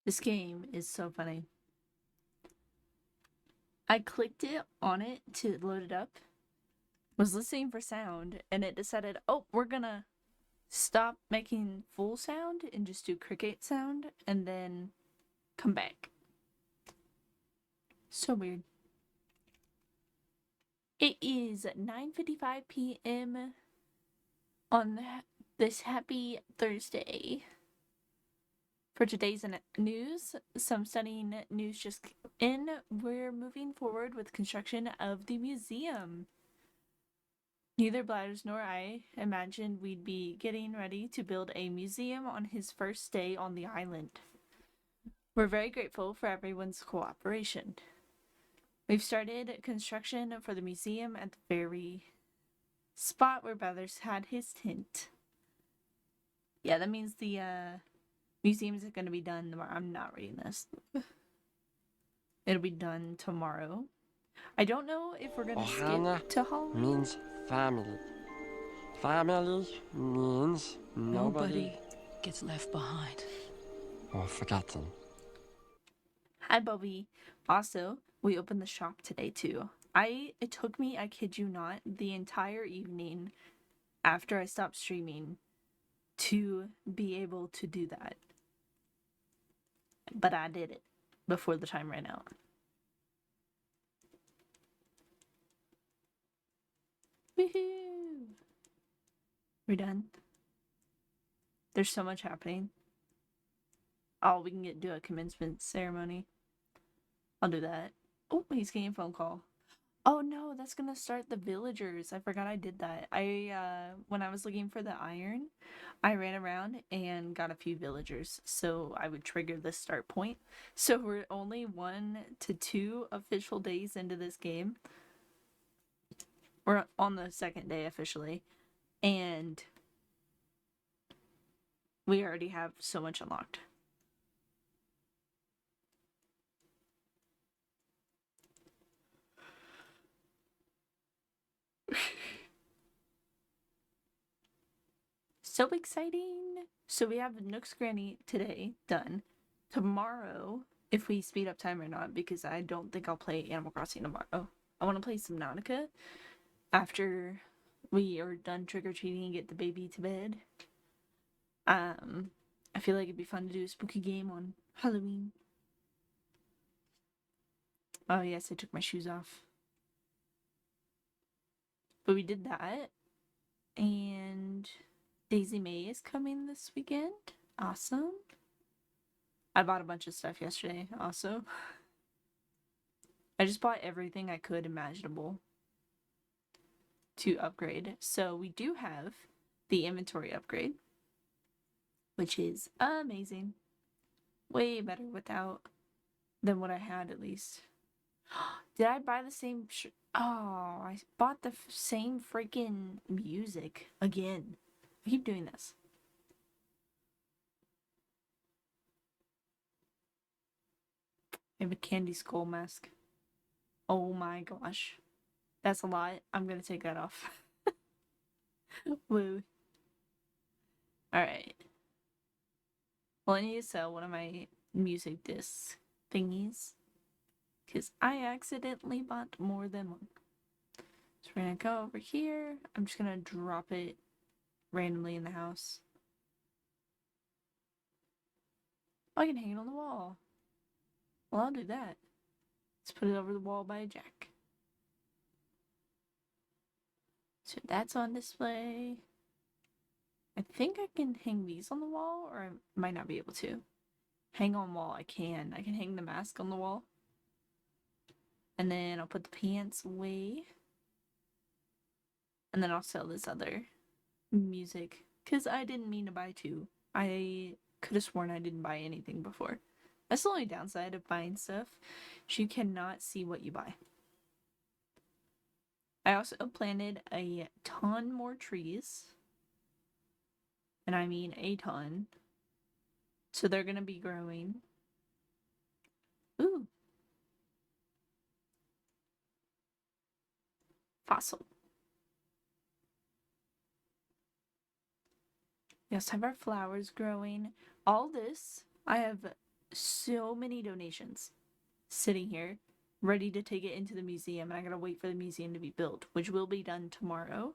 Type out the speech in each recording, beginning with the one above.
This game is so funny. I clicked it on it to load it up, was listening for sound, and it decided, oh, we're gonna stop making full sound and just do cricket sound and then come back. So weird. It is 9:55 p.m. on this happy Thursday. For today's news, some stunning news just in. We're moving forward with construction of the museum. Neither Bladders nor I imagined we'd be getting ready to build a museum on his first day on the island. We're very grateful for everyone's cooperation. We've started construction for the museum at the very spot where Blathers had his tent. Yeah, that means the museum isn't going to be done tomorrow. I'm not reading this. It'll be done tomorrow. I don't know if we're gonna Ohana skip to Halloween. means family. Family means nobody gets left behind or forgotten. Hi, Bobby. Also, we opened the shop today too. It took me, I kid you not, the entire evening after I stopped streaming to be able to do that. But I did it before the time ran out. Woohoo! We're done. There's so much happening. Oh, we can do a commencement ceremony. I'll do that. Oh, he's getting a phone call. Oh no, that's gonna start the villagers. I forgot I did that. When I was looking for the iron, I ran around and got a few villagers, so I would trigger the start point. So we're only 1 to 2 official days into this game. We're on the second day officially, and we already have so much unlocked. So exciting! So we have Nook's Granny today done. Tomorrow, if we speed up time or not, because I don't think I'll play Animal Crossing tomorrow. I want to play Subnautica after we are done trick-or-treating and get the baby to bed. I feel like it'd be fun to do a spooky game on Halloween. Oh yes, I took my shoes off. But we did that. And Daisy May is coming this weekend. Awesome. I bought a bunch of stuff yesterday also. I just bought everything I could imaginable to upgrade. So we do have the inventory upgrade, which is amazing. Way better without than what I had, at least. Did I buy the same Oh, I bought the same freaking music again. I keep doing this. I have a candy skull mask. Oh my gosh. That's a lot. I'm gonna take that off. Woo. Alright. Well, I need to sell one of my music disc thingies. Because I accidentally bought more than one. So we're gonna go over here. I'm just gonna drop it randomly in the house. Oh, I can hang it on the wall. Well, I'll do that. Let's put it over the wall by Jack. So that's on display. I think I can hang these on the wall, or I might not be able to. Hang on wall, I can. I can hang the mask on the wall. And then I'll put the pants away. And then I'll sell this other music. Because I didn't mean to buy two. I could have sworn I didn't buy anything before. That's the only downside of buying stuff. You cannot see what you buy. I also planted a ton more trees. And I mean a ton. So they're gonna be growing. Ooh. Fossil. We also have our flowers growing. All this I have so many donations sitting here, ready to take it into the museum, and I gotta wait for the museum to be built, which will be done tomorrow.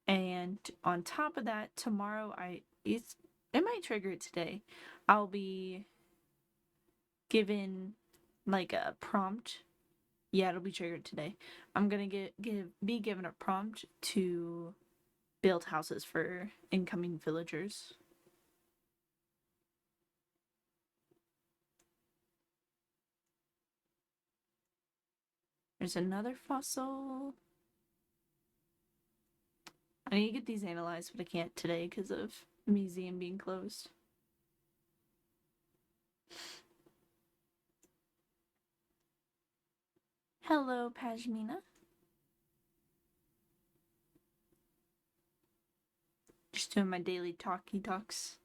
And on top of that, tomorrow it might trigger it today. I'll be given like a prompt. Yeah, it'll be triggered today. I'm gonna be given a prompt to build houses for incoming villagers. There's another fossil. I need to get these analyzed, but I can't today because of the museum being closed. Hello, Pashmina. Just doing my daily talkie talks.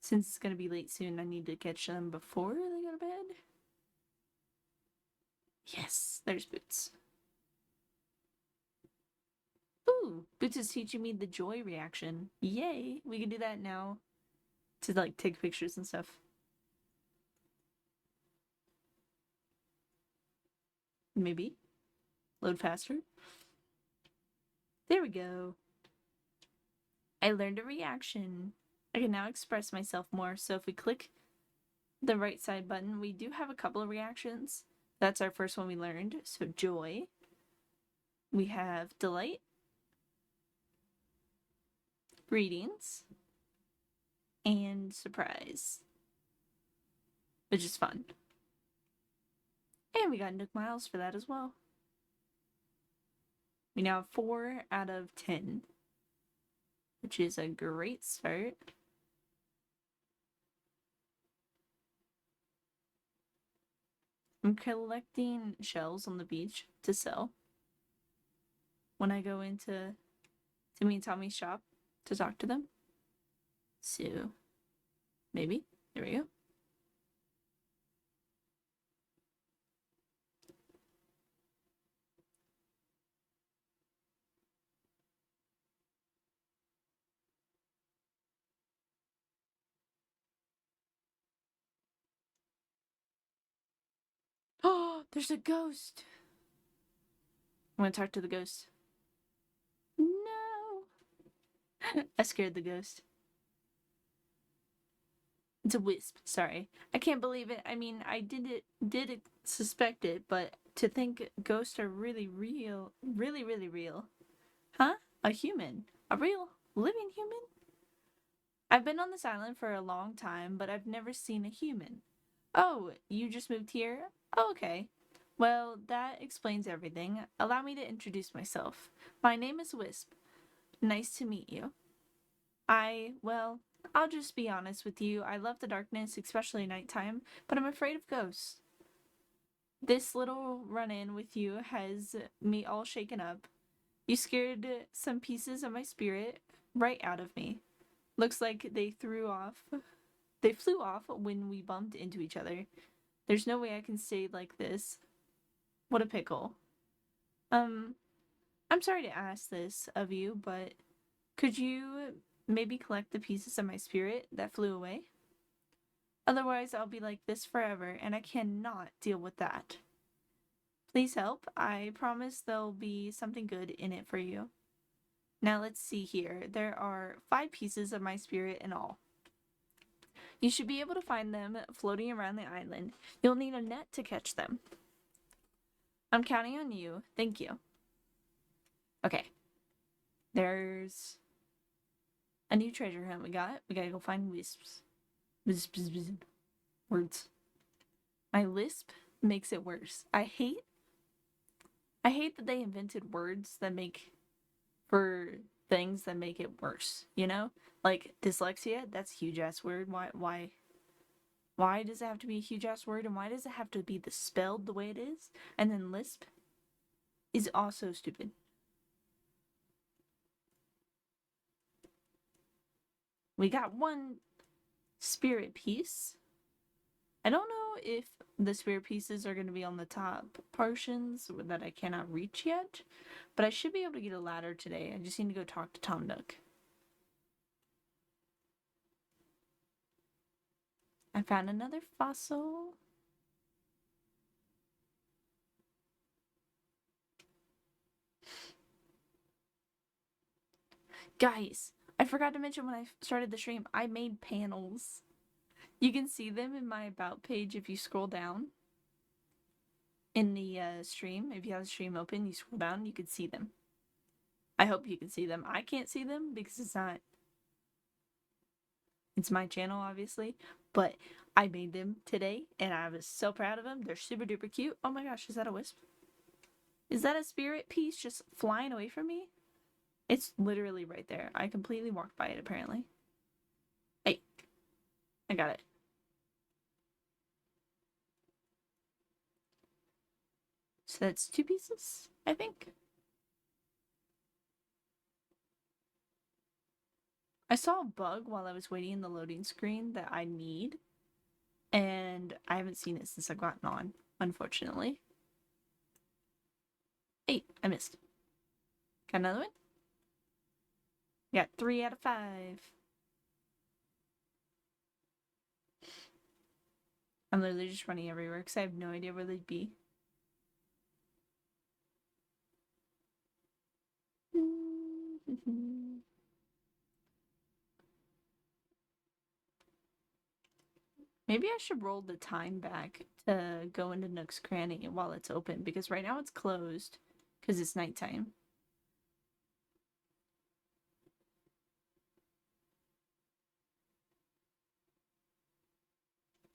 Since it's gonna be late soon, I need to catch them before they go to bed. Yes, there's Boots. Ooh, Boots is teaching me the joy reaction. Yay! We can do that now to like take pictures and stuff. Maybe. Load faster. There we go. I learned a reaction. I can now express myself more. So if we click the right side button, we do have a couple of reactions. That's our first one we learned. So joy. We have delight. Greetings. And surprise. Which is fun. And we got Nook Miles for that as well. We now have 4 out of 10. Which is a great start. I'm collecting shells on the beach to sell. When I go into Timmy and Tommy's shop to talk to them. So, maybe. There we go. Oh, there's a ghost. I'm gonna talk to the ghost. No. I scared the ghost. It's a wisp. Sorry. I can't believe it. I mean, I did suspect it, but to think ghosts are really real, really, really real. Huh? A human. A real, living human? I've been on this island for a long time, but I've never seen a human. Oh, you just moved here? Oh, okay. Well, that explains everything. Allow me to introduce myself. My name is Wisp. Nice to meet you. Well, I'll just be honest with you. I love the darkness, especially nighttime, but I'm afraid of ghosts. This little run-in with you has me all shaken up. You scared some pieces of my spirit right out of me. Looks like they flew off when we bumped into each other. There's no way I can stay like this. What a pickle. I'm sorry to ask this of you, but could you maybe collect the pieces of my spirit that flew away? Otherwise, I'll be like this forever, and I cannot deal with that. Please help. I promise there'll be something good in it for you. Now let's see here. There are 5 pieces of my spirit in all. You should be able to find them floating around the island. You'll need a net to catch them. I'm counting on you. Thank you. Okay. There's a new treasure hunt we got. We gotta go find wisps. Words. My lisp makes it worse. I hate that they invented words that make for things that make it worse, you know? Like dyslexia, that's a huge ass word. Why does it have to be a huge ass word, and why does it have to be spelled the way it is? And then lisp is also stupid. We got 1 spirit piece. I don't know if the spirit pieces are going to be on the top portions that I cannot reach yet, but I should be able to get a ladder today. I just need to go talk to Tom Nook. I found another fossil. Guys, I forgot to mention when I started the stream, I made panels. You can see them in my about page if you scroll down. In the stream, if you have the stream open, you scroll down, you can see them. I hope you can see them. I can't see them because it's my channel, obviously, but I made them today and I was so proud of them. They're super duper cute. Oh my gosh, is that a wisp? Is that a spirit piece just flying away from me? It's literally right there. I completely walked by it, apparently. Hey, I got it. So that's 2 pieces, I think. I saw a bug while I was waiting in the loading screen that I need, and I haven't seen it since I've gotten on, unfortunately. Hey, I missed. Got another one? Got 3 out of 5. I'm literally just running everywhere because I have no idea where they'd be. Maybe I should roll the time back to go into Nook's Cranny while it's open, because right now it's closed because it's nighttime.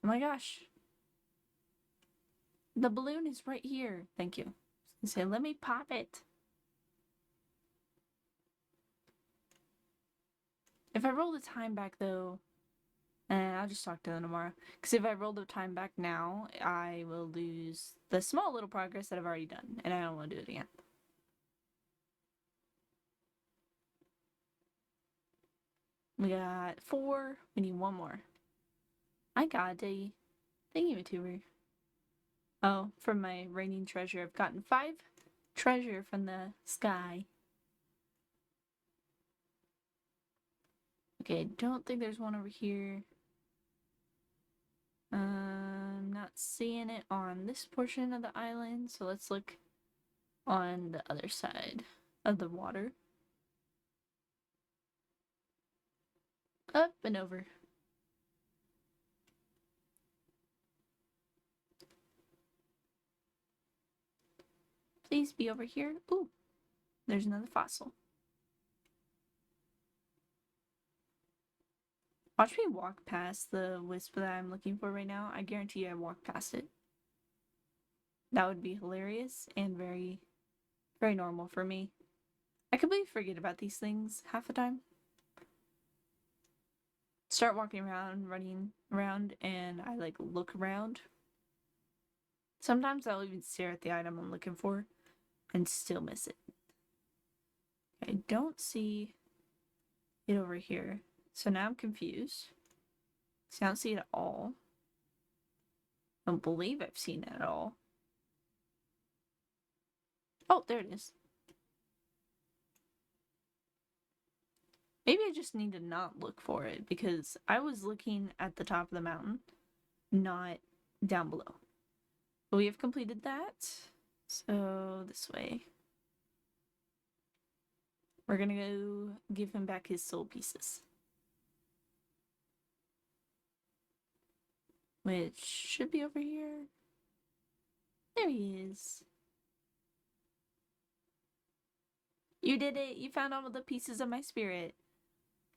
Oh my gosh. The balloon is right here. Thank you. I was gonna say, let me pop it. If I roll the time back though, I'll just talk to them tomorrow. Because if I roll the time back now, I will lose the small little progress that I've already done. And I don't want to do it again. We got 4. We need 1 more. I got a thingy-matuber. Oh, from my raining treasure. I've gotten 5 treasure from the sky. Okay, I don't think there's one over here. I'm not seeing it on this portion of the island, so let's look on the other side of the water. Up and over. Please be over here. Ooh, there's another fossil. Watch me walk past the wisp that I'm looking for right now. I guarantee you I walked past it. That would be hilarious and very, very normal for me. I completely forget about these things half the time. Start walking around, running around, and I like look around. Sometimes I'll even stare at the item I'm looking for and still miss it. I don't see it over here. So now I'm confused. So I don't see it at all. I don't believe I've seen it at all. Oh, there it is. Maybe I just need to not look for it because I was looking at the top of the mountain, not down below. But we have completed that. So this way. We're gonna go give him back his soul pieces. Which should be over here. There he is. You did it! You found all the pieces of my spirit.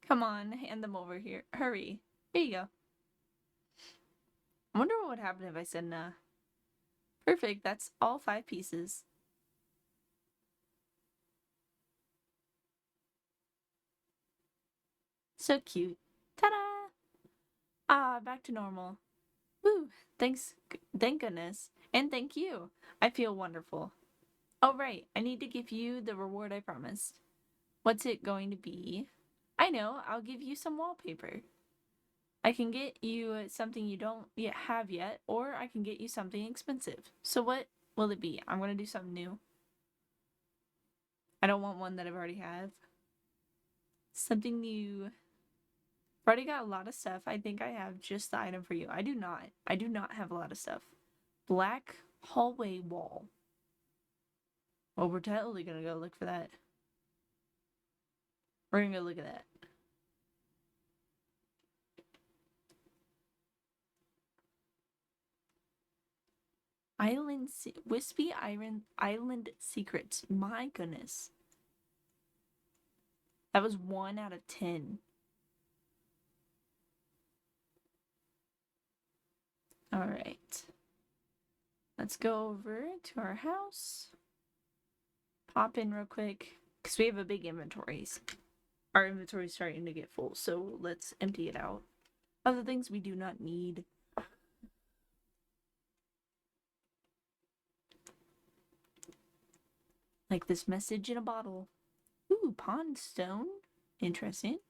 Come on, hand them over here. Hurry. Here you go. I wonder what would happen if I said nah. Perfect, that's all 5 pieces. So cute. Ta-da! Ah, back to normal. Woo! Thank goodness. And thank you. I feel wonderful. Oh, right. I need to give you the reward I promised. What's it going to be? I know. I'll give you some wallpaper. I can get you something you don't yet have yet, or I can get you something expensive. So what will it be? I'm going to do something new. I don't want one that I've already have. Something new already got a lot of stuff. I think I have just the item for you. I do not. I do not have a lot of stuff. Black hallway wall. Well, we're totally gonna go look for that. We're gonna go look at that. Wispy Island Secrets. My goodness. That was 1 out of 10. Alright. Let's go over to our house. Pop in real quick. Because we have a big inventories. Our inventory is starting to get full, so let's empty it out of the things we do not need. Like this message in a bottle. Ooh, pond stone. Interesting.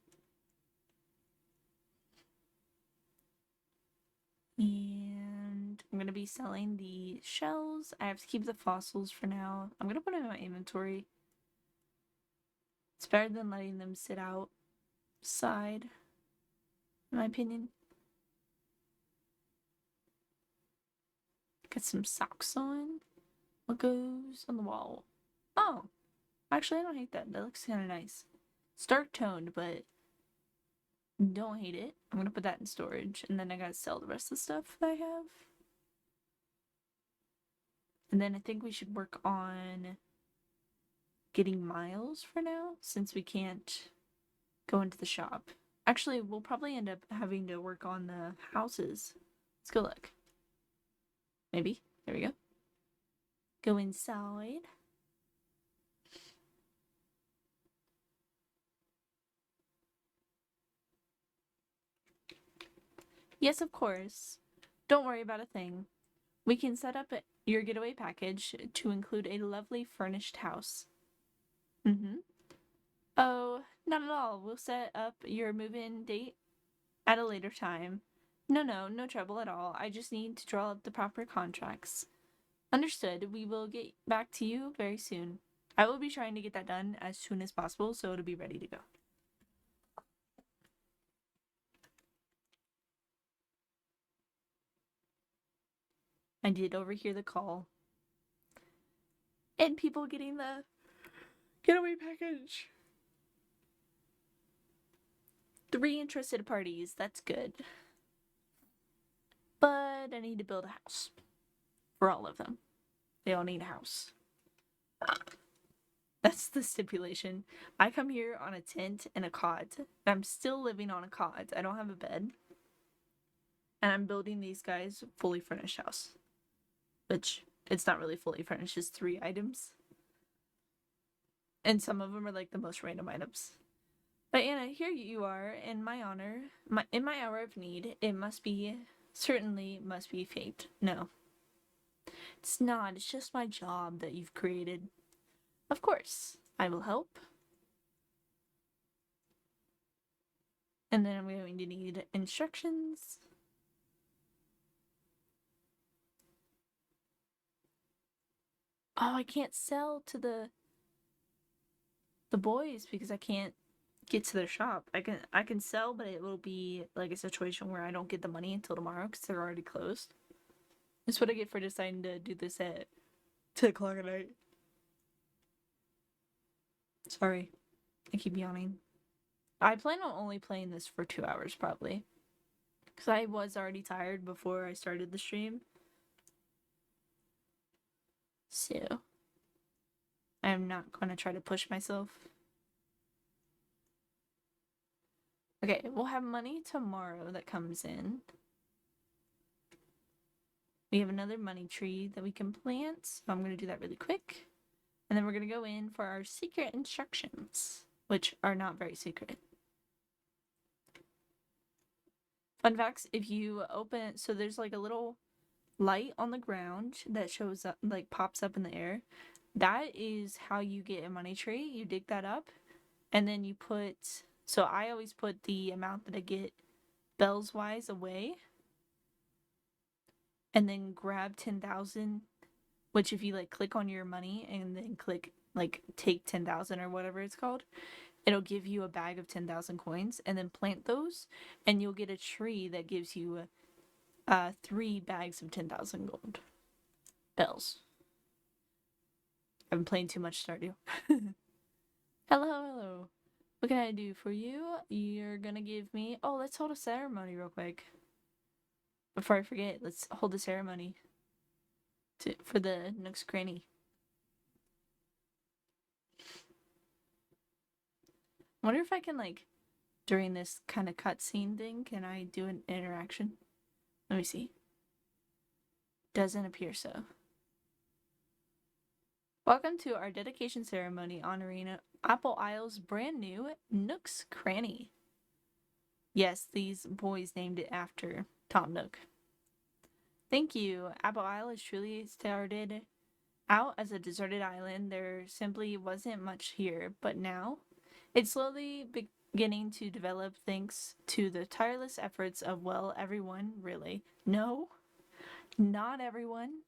And I'm gonna be selling the shells. I have to keep the fossils for now. I'm gonna put them in my inventory. It's better than letting them sit outside, in my opinion. Got some socks on. What goes on the wall? Oh, actually, I don't hate that. That looks kind of nice. It's dark toned, but don't hate it. I'm gonna put that in storage, and then I gotta sell the rest of the stuff that I have. And then I think we should work on getting miles for now, since we can't go into the shop. Actually, we'll probably end up having to work on the houses. Let's go look. Maybe. There we go. Go inside. Yes, of course. Don't worry about a thing. We can set up your getaway package to include a lovely furnished house. Oh, not at all. We'll set up your move-in date at a later time. No trouble at all. I just need to draw up the proper contracts. Understood. We will get back to you very soon. I will be trying to get that done as soon as possible, so it'll be ready to go. I did overhear the call. And people getting the getaway package. 3 interested parties. That's good. But I need to build a house. For all of them. They all need a house. That's the stipulation. I come here on a tent and a cot. I'm still living on a cot. I don't have a bed. And I'm building these guys fully furnished house. Which, it's not really fully furnished. It's 3 items. And some of them are like the most random items. But Anna, here you are, in my honor, in my hour of need. It certainly must be fate. No. It's not. It's just my job that you've created. Of course, I will help. And then I'm going to need instructions. Oh, I can't sell to the boys because I can't get to their shop. I can sell, but it will be like a situation where I don't get the money until tomorrow because they're already closed. That's what I get for deciding to do this at 10 o'clock at night. Sorry, I keep yawning. I plan on only playing this for 2 hours probably, because I was already tired before I started the stream. So I'm not going to try to push myself. Okay, we'll have money tomorrow that comes in. We have another money tree that we can plant, so I'm going to do that really quick. And then we're going to go in for our secret instructions, which are not very secret. Fun facts, if you open, so there's like a little light on the ground that shows up, like pops up in the air. That is how you get a money tree. You dig that up, and then you put, so I always put the amount that I get bells wise away, and then grab 10,000, which if you like click on your money and then click like take 10,000 or whatever it's called, it'll give you a bag of 10,000 coins, and then plant those, and you'll get a tree that gives you 3 bags of 10,000 gold bells. I've been playing too much Stardew. Hello. What can I do for you? You're gonna give me... Oh, let's hold a ceremony real quick. Before I forget, let's hold a ceremony for the Nook's Cranny. I wonder if I can, like, during this kind of cutscene thing, can I do an interaction? Let me see. Doesn't appear so. Welcome to our dedication ceremony honoring Apple Isle's brand new Nook's Cranny. Yes, these boys named it after Tom Nook. Thank you. Apple Isle is truly started out as a deserted island. There simply wasn't much here, but now it's slowly beginning to develop thanks to the tireless efforts of, well, everyone, really. No, not everyone.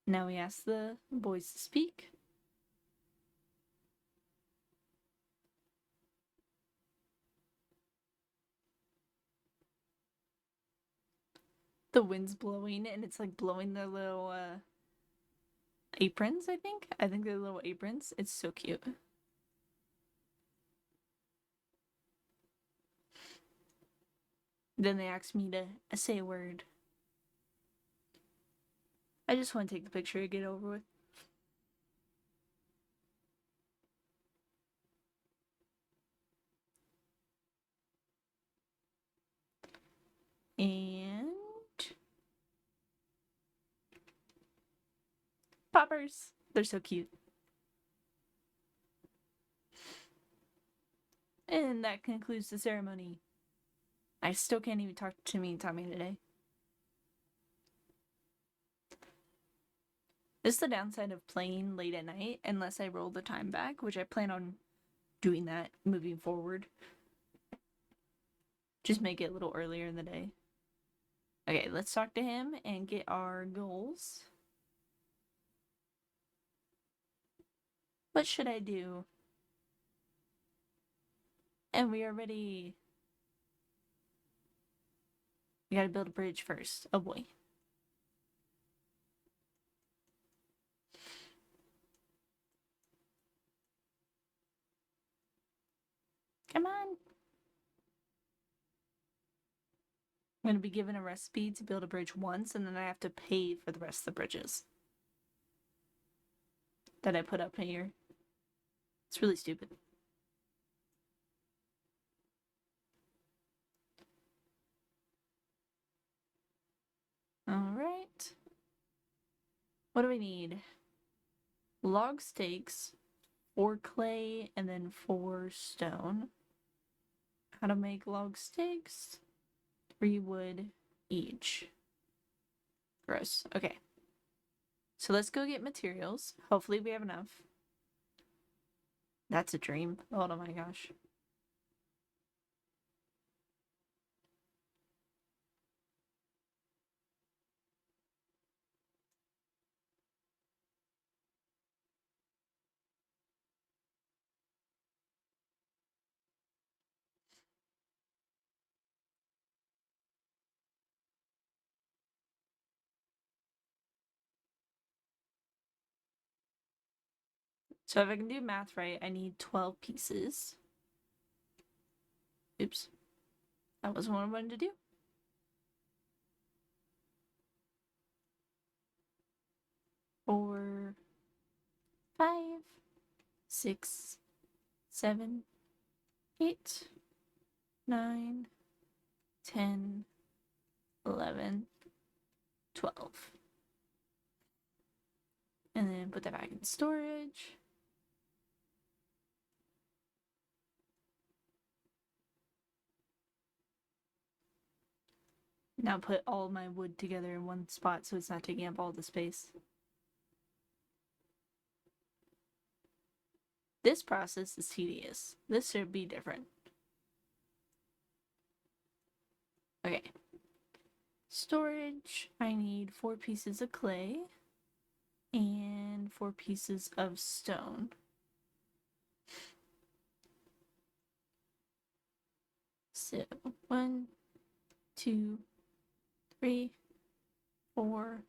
Now we ask the boys to speak. The wind's blowing and it's like blowing their little aprons, I think. I think they're little aprons. It's so cute. Then they asked me to say a word. I just want to take the picture and get over with. And poppers. They're so cute. And that concludes the ceremony. I still can't even talk to me and Tommy today. This is the downside of playing late at night, unless I roll the time back, which I plan on doing that moving forward. Just make it a little earlier in the day. Okay, let's talk to him and get our goals. What should I do? And we are ready. We gotta build a bridge first. Oh boy. Come on. I'm going to be given a recipe to build a bridge once, and then I have to pay for the rest of the bridges that I put up here. It's really stupid. Alright. What do we need? Log stakes, 4 clay, and then 4 stone. How to make log stakes? 3 wood each. Gross. Okay. So let's go get materials. Hopefully we have enough. That's a dream. Oh my gosh. So if I can do math right, I need 12 pieces. Oops. That wasn't what I wanted to do. 4, 5, 6, 7, 8, 9, 10, 11, 12. And then put that back in storage. Now put all my wood together in one spot so it's not taking up all the space. This process is tedious. This should be different. Okay. Storage. I need 4 pieces of clay. and 4 pieces of stone. So 1, 2, 3, 4.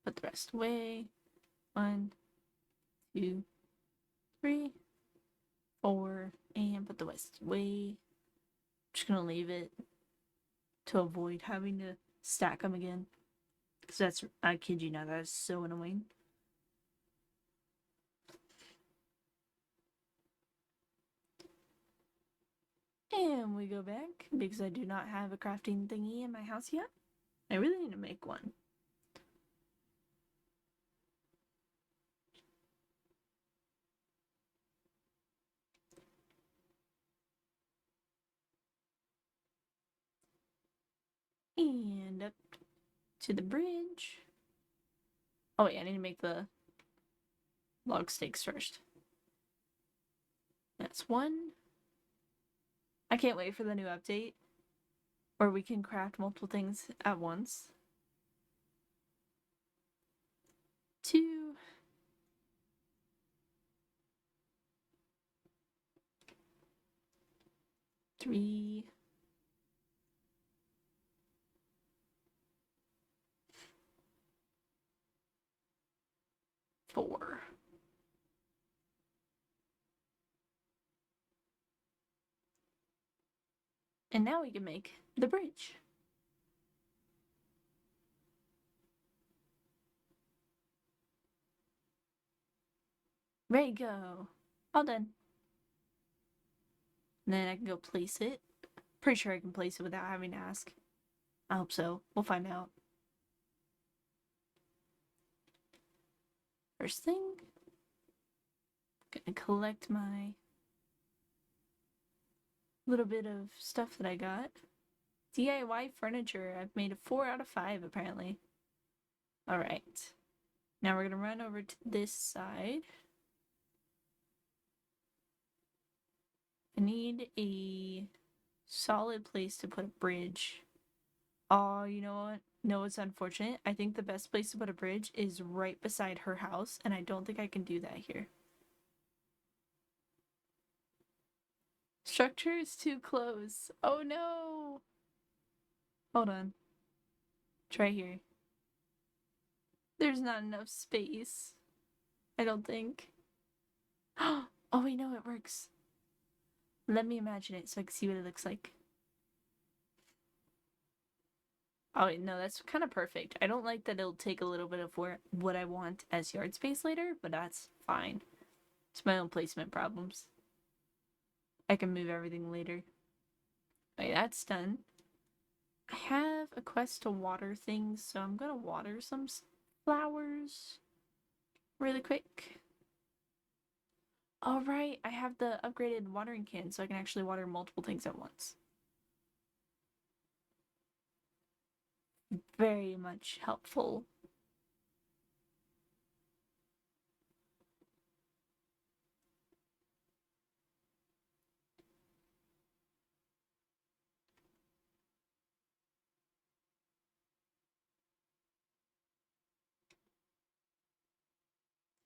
Put the rest away. 1, 2, 3, 4, and put the rest away. Just gonna leave it to avoid having to stack them again. Because that's, I kid you not, that is so annoying. And we go back because I do not have a crafting thingy in my house yet. I really need to make one. And up to the bridge. Oh wait, I need to make the log stakes first. That's 1. I can't wait for the new update where we can craft multiple things at once. 2. 3. 4. And now we can make the bridge. Ready, go. All done. And then I can go place it. Pretty sure I can place it without having to ask. I hope so. We'll find out. First thing, gonna collect my little bit of stuff that I got. DIY furniture. I've made a 4 out of 5 apparently. Alright. Now we're gonna run over to this side. I need a solid place to put a bridge. Oh, you know what? No, it's unfortunate. I think the best place to put a bridge is right beside her house, and I don't think I can do that here. Structure is too close. Oh no! Hold on. Try here. There's not enough space. I don't think. Oh wait, no, it works. Let me imagine it so I can see what it looks like. Oh wait, no, that's kind of perfect. I don't like that it'll take a little bit of what I want as yard space later, but that's fine. It's my own placement problems. I can move everything later. Okay, that's done. I have a quest to water things, so I'm gonna water some flowers really quick. Alright, I have the upgraded watering can, so I can actually water multiple things at once. Very much helpful.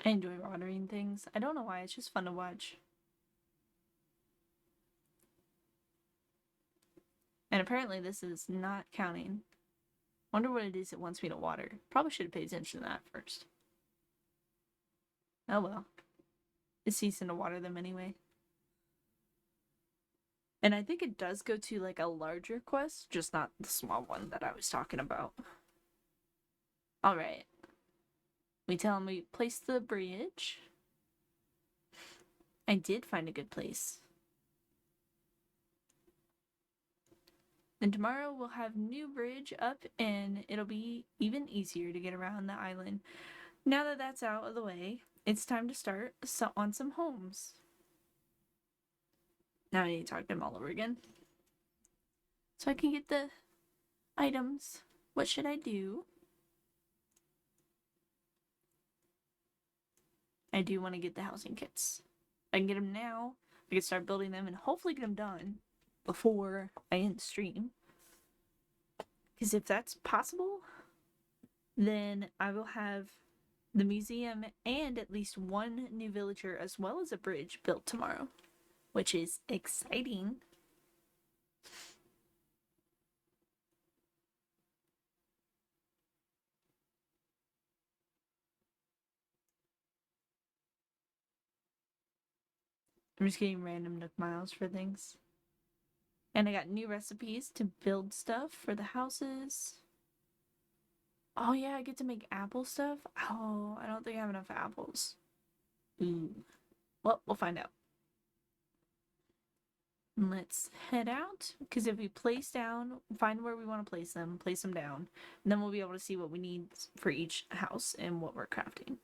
I enjoy watering things. I don't know why, it's just fun to watch. And apparently this is not counting. Wonder what it is it wants me to water. Probably should have paid attention to that first. Oh well. It's decent to water them anyway. And I think it does go to like a larger quest, just not the small one that I was talking about. Alright. We tell him we place the bridge. I did find a good place. Then tomorrow we'll have new bridge up and it'll be even easier to get around the island. Now that that's out of the way, it's time to start on some homes. Now I need to talk to him all over again. So I can get the items. What should I do? I do want to get the housing kits. I can get them now. I can start building them and hopefully get them done before I end the stream. Because if that's possible, then I will have the museum, and at least one new villager, as well as a bridge built tomorrow, which is exciting. I'm just getting random Nook miles for things. And I got new recipes to build stuff for the houses. Oh yeah, I get to make apple stuff. Oh, I don't think I have enough apples. Ooh. Well, we'll find out. Let's head out, because if we place down, find where we want to place them down, and then we'll be able to see what we need for each house and what we're crafting.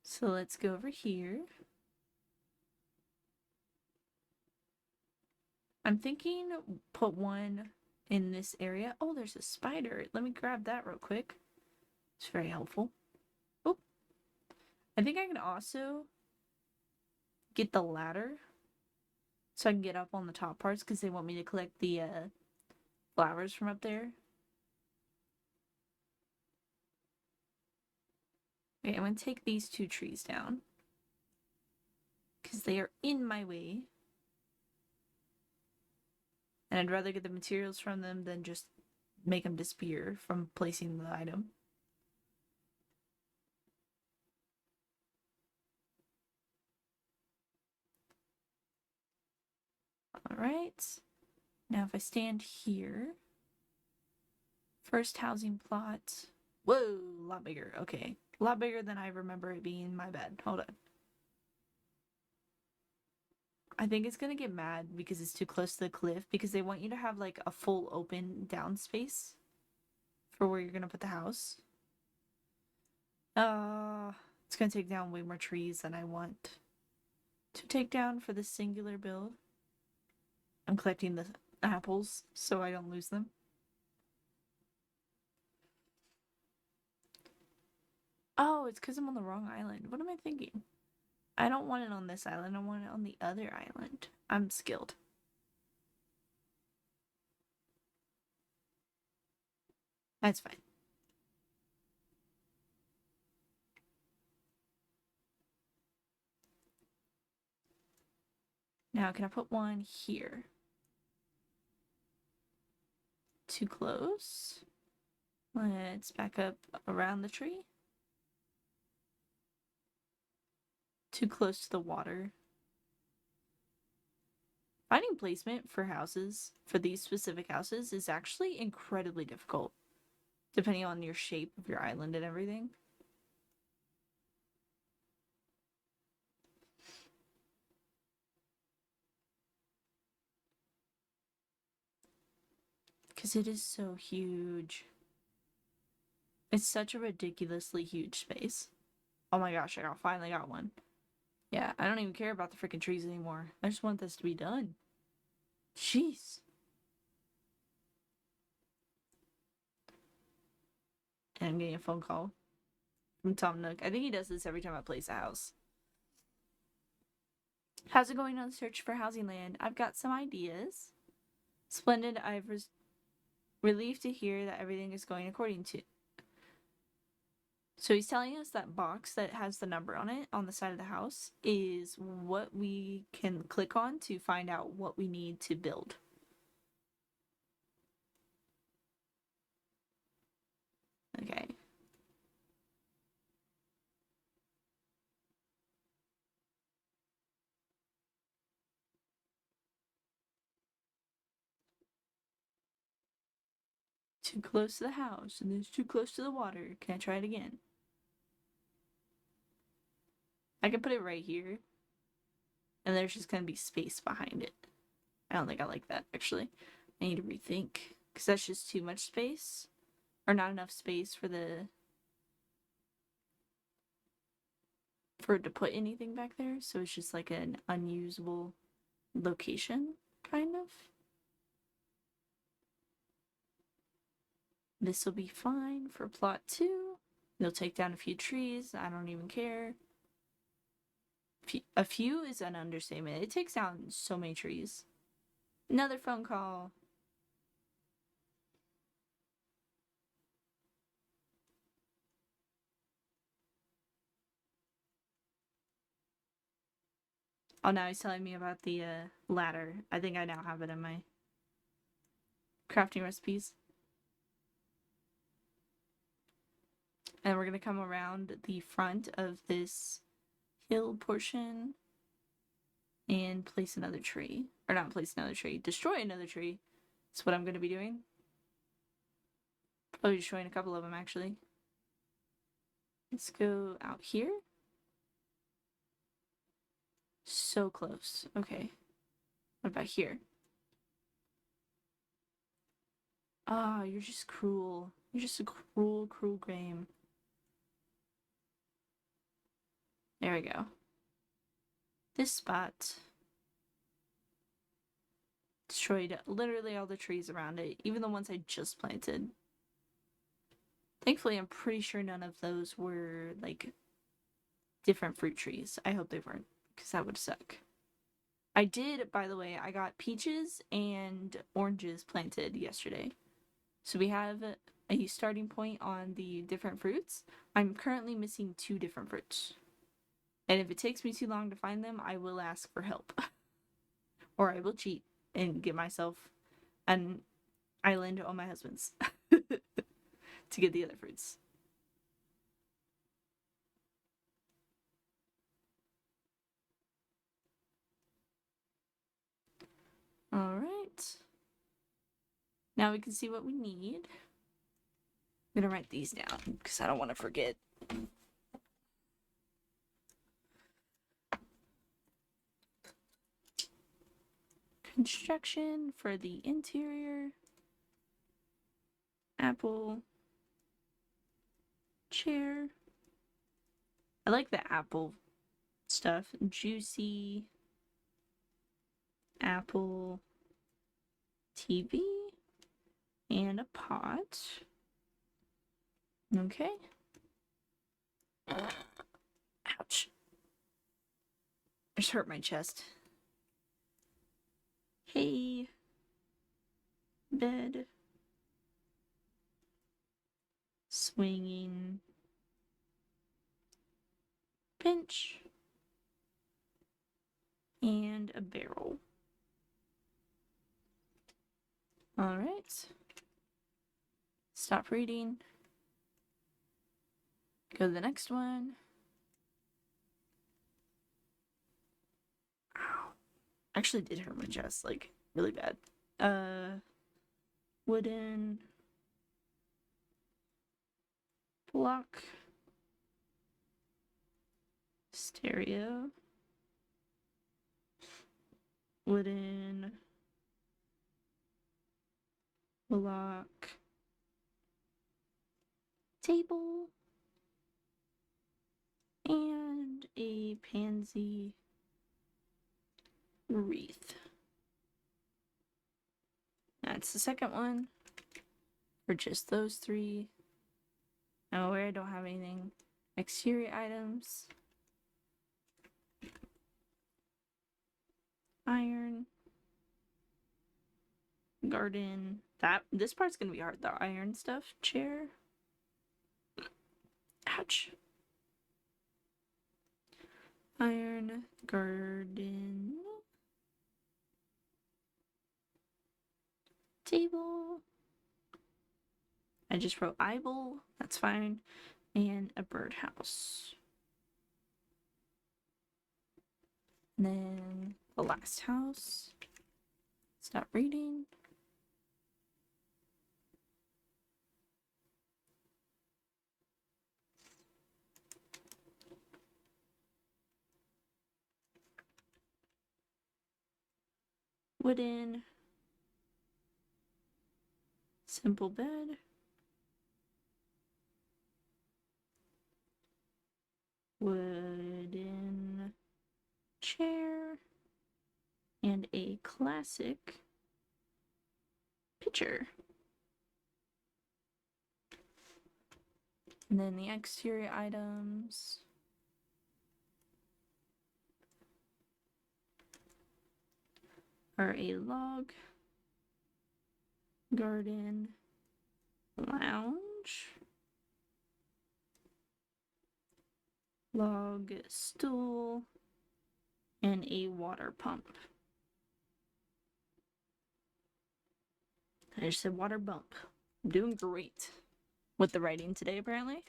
So let's go over here. I'm thinking put one in this area. Oh, there's a spider. Let me grab that real quick. It's very helpful. Oh, I think I can also get the ladder so I can get up on the top parts, because they want me to collect the flowers from up there. Okay, I'm going to take these 2 trees down, because they are in my way. And I'd rather get the materials from them than just make them disappear from placing the item. Alright. Now if I stand here. First housing plot. Whoa, a lot bigger. Okay. A lot bigger than I remember it being. My bad. Hold on. I think it's gonna get mad because it's too close to the cliff, because they want you to have like a full open down space for where you're gonna put the house. It's gonna take down way more trees than I want to take down for the singular build. I'm collecting the apples so I don't lose them. Oh, it's because I'm on the wrong island. What am I thinking? I don't want it on this island. I want it on the other island. I'm skilled. That's fine. Now, can I put one here? Too close. Let's back up around the tree. Too close to the water. Finding placement for houses, for these specific houses, is actually incredibly difficult, depending on your shape of your island and everything. Because it is so huge. It's such a ridiculously huge space. Oh my gosh, I finally got one. Yeah, I don't even care about the freaking trees anymore. I just want this to be done. Jeez. And I'm getting a phone call from Tom Nook. I think he does this every time I place a house. How's it going on the search for housing land? I've got some ideas. Splendid. I was relieved to hear that everything is going according to. So he's telling us that box that has the number on it on the side of the house is what we can click on to find out what we need to build. Okay. Too close to the house, and it's too close to the water. Can I try it again? I can put it right here, and there's just gonna be space behind it. I don't think I like that, actually. I need to rethink, because that's just too much space, or not enough space for it to put anything back there, so it's just like an unusable location, kind of. This will be fine for plot 2. They'll take down a few trees. I don't even care. A few is an understatement. It takes down so many trees. Another phone call. Oh, now he's telling me about the ladder. I think I now have it in my crafting recipes. And we're gonna come around the front of this hill portion and place another tree. Or not place another tree, destroy another tree. That's what I'm gonna be doing. Probably destroying a couple of them, actually. Let's go out here. So close. Okay. What about here? Ah, you're just cruel. You're just a cruel, cruel game. There we go. This spot destroyed literally all the trees around it, even the ones I just planted. Thankfully, I'm pretty sure none of those were, like, different fruit trees. I hope they weren't, because that would suck. I did, by the way, I got peaches and oranges planted yesterday. So we have a starting point on the different fruits. I'm currently missing 2 different fruits. And if it takes me too long to find them, I will ask for help. Or I will cheat and get myself an island on my husband's to get the other fruits. Alright. Now we can see what we need. I'm gonna write these down because I don't want to forget. Construction for the interior. Apple. Chair. I like the apple stuff. Juicy. Apple. TV. And a pot. Okay. Ouch. I just hurt my chest. Hey. Bed. Swinging. Bench. And a barrel. Alright. Stop reading. Go to the next one. Ow. Actually did hurt my chest, like, really bad. Wooden block. Stereo. Wooden block. Table. And a pansy wreath. That's the second one. For just those 3. Now where I don't have anything. Exterior items. Iron. Garden. This part's gonna be hard. The iron stuff. Chair. Ouch. Iron. Garden. Table. I just wrote eyeball. That's fine. And a birdhouse. And then the last house. Stop reading. Wooden. Simple bed. Wooden chair. And a classic picture. And then the exterior items. Are a log, garden, lounge, log stool, and a water pump. I just said water bump. I'm doing great with the writing today, apparently.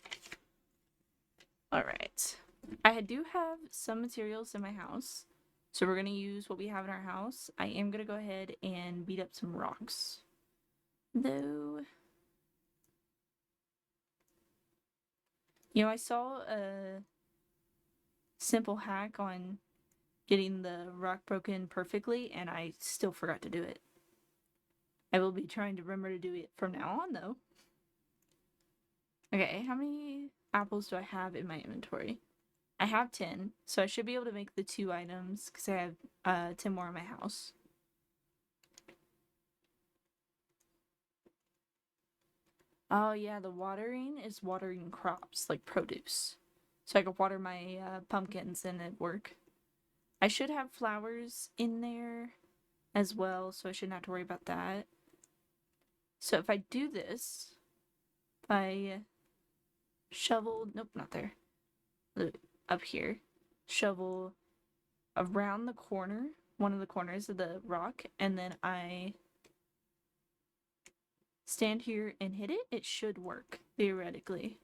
Alright. I do have some materials in my house, so we're going to use what we have in our house. I am going to go ahead and beat up some rocks. Though, you know, I saw a simple hack on getting the rock broken perfectly, and I still forgot to do it. I will be trying to remember to do it from now on, though. Okay, how many apples do I have in my inventory? I have 10, so I should be able to make the 2 items, because I have 10 more in my house. Oh yeah, the watering is watering crops, like produce. So I could water my pumpkins and it'd work. I should have flowers in there as well, so I shouldn't have to worry about that. So if I do this, if I shovel, nope, not there, up here, shovel around the corner, one of the corners of the rock, and then I stand here and hit it, it should work, theoretically.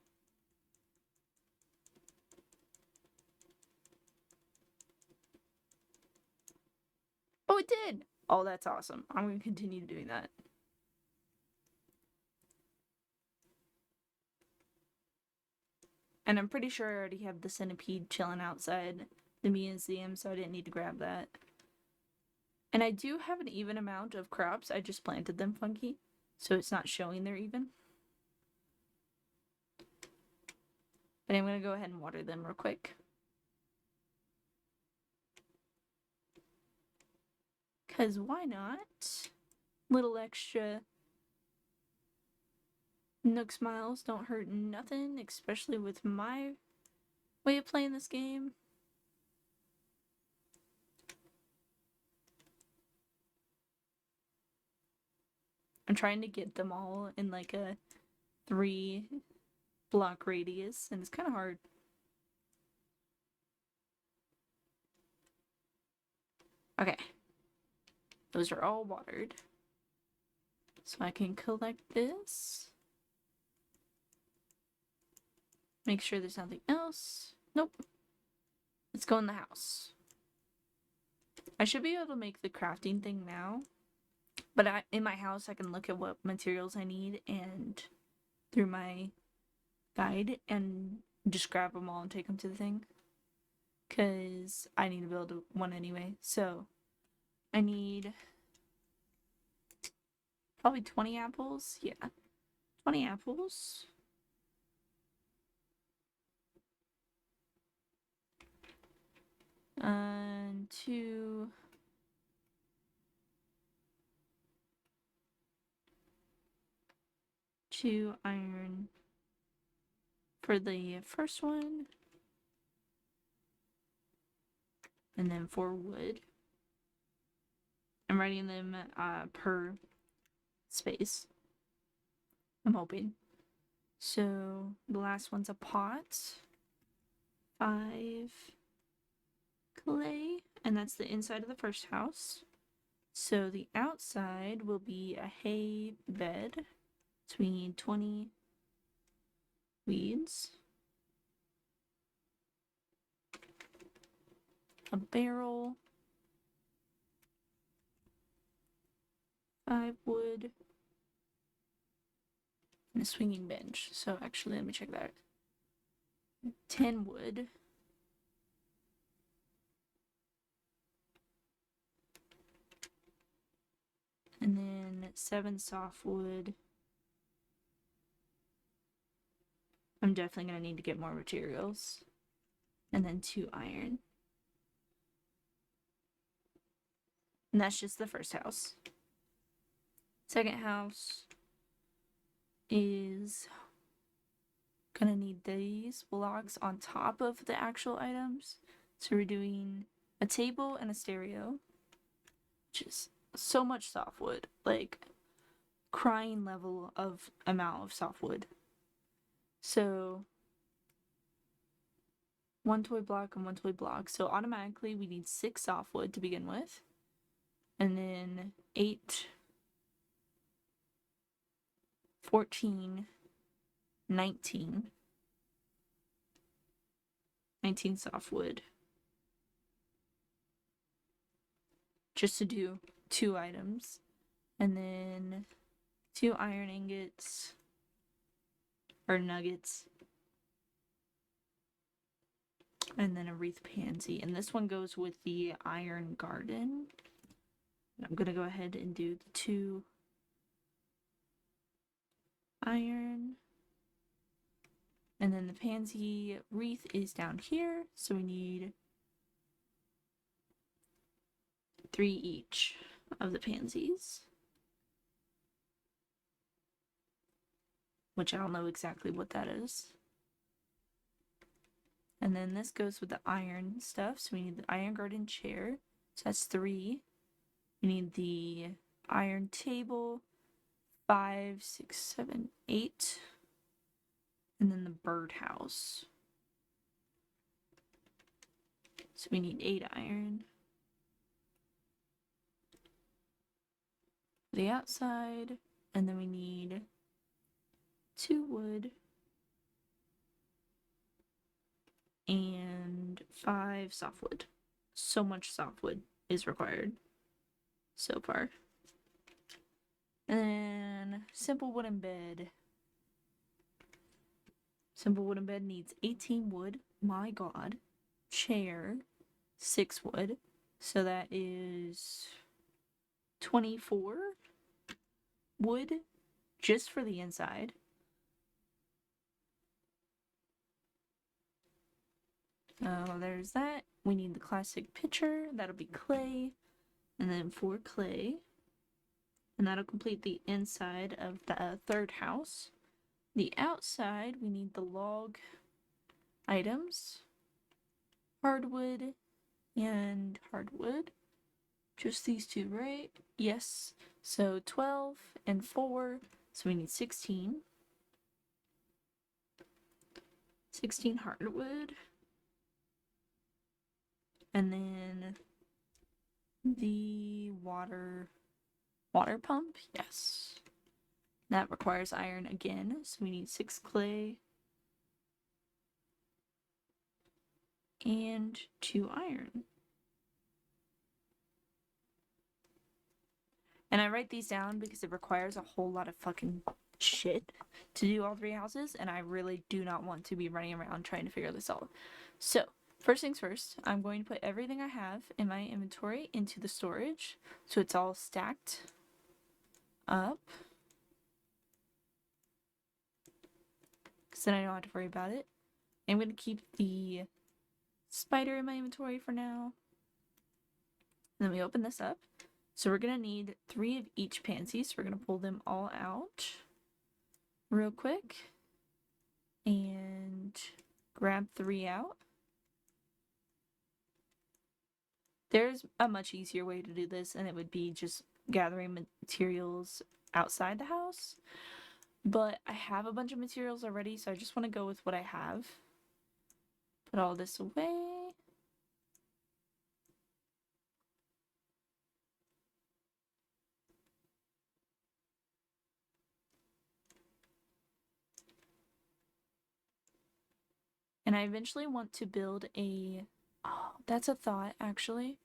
Oh, it did! Oh, that's awesome. I'm going to continue doing that. And I'm pretty sure I already have the centipede chilling outside the museum, so I didn't need to grab that. And I do have an even amount of crops, I just planted them funky, so it's not showing they're even. But I'm going to go ahead and water them real quick. Because why not? Little extra Nook Smiles don't hurt nothing, especially with my way of playing this game. I'm trying to get them all in like a 3-block radius, and it's kind of hard. Okay. Those are all watered. So I can collect this. Make sure there's nothing else. Nope. Let's go in the house. I should be able to make the crafting thing now. But in my house, I can look at what materials I need and through my guide and just grab them all and take them to the thing. Because I need to build one anyway. So I need probably 20 apples. Yeah. 20 apples. And 2 iron for the first one. And then 4 wood. I'm writing them per space. I'm hoping. So the last one's a pot. 5 clay. And that's the inside of the first house. So the outside will be a hay bed. Between 20 weeds. A barrel. 5 wood. And a swinging bench. So actually, let me check that. 10 wood. And then 7 softwood. I'm definitely going to need to get more materials. And then 2 iron. And that's just the first house. Second house is gonna need these blocks on top of the actual items. So we're doing a table and a stereo, which is so much softwood, like crying level of amount of softwood. So 1 toy block and 1 toy block. So automatically we need 6 softwood to begin with. And then 8, 14, 19. 19 softwood. Just to do 2 items. And then 2 iron ingots. Or nuggets. And then a wreath pansy. And this one goes with the iron garden. I'm gonna go ahead and do the 2 iron. And then the pansy wreath is down here. So we need 3 each of the pansies. Which I don't know exactly what that is. And then this goes with the iron stuff. So we need the iron garden chair. So that's 3. We need the iron table. 5, 6, 7, 8. And then the birdhouse. So we need 8 iron. The outside. And then we need 2 wood. And 5 softwood. So much softwood is required so far. And then simple wooden bed. Simple wooden bed needs 18 wood. My god. Chair, 6 wood. So that is 24 wood just for the inside. There's that. We need the classic pitcher. That'll be clay. And then 4 clay. And that'll complete the inside of the 3rd house. The outside, we need the log items. Hardwood and hardwood. Just these 2, right? Yes. So 12 and 4. So we need 16. 16 hardwood. And then the water pump, yes. That requires iron again, so we need 6 clay and 2 iron. And I write these down because it requires a whole lot of fucking shit to do all 3 houses, and I really do not want to be running around trying to figure this out. So, first things first, I'm going to put everything I have in my inventory into the storage, so it's all stacked up. Because then I don't have to worry about it. I'm going to keep the spider in my inventory for now. And then we open this up. So we're going to need 3 of each pansy, so we're going to pull them all out real quick. And grab 3 out. There's a much easier way to do this, and it would be just gathering materials outside the house. But I have a bunch of materials already, so I just want to go with what I have. Put all this away. And I eventually want to build a... Oh, that's a thought, actually.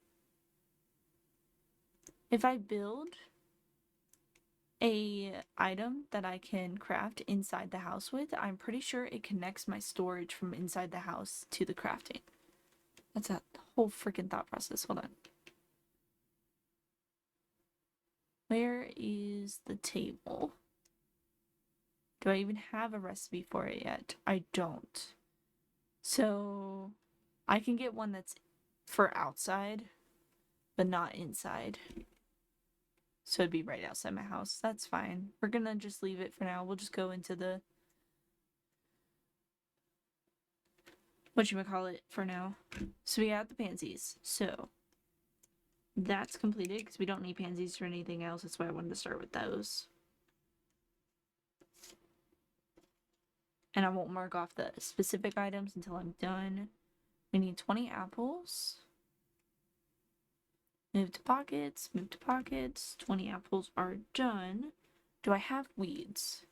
If I build a item that I can craft inside the house with, I'm pretty sure it connects my storage from inside the house to the crafting. That's a whole freaking thought process. Hold on. Where is the table? Do I even have a recipe for it yet? I don't. So I can get one that's for outside, but not inside. So it'd be right outside my house. That's fine. We're gonna just leave it for now. We'll just go into the... whatchamacallit for now. So we got the pansies. So that's completed because we don't need pansies for anything else. That's why I wanted to start with those. And I won't mark off the specific items until I'm done. We need 20 apples. Move to pockets, move to pockets. 20 apples are done. Do I have weeds?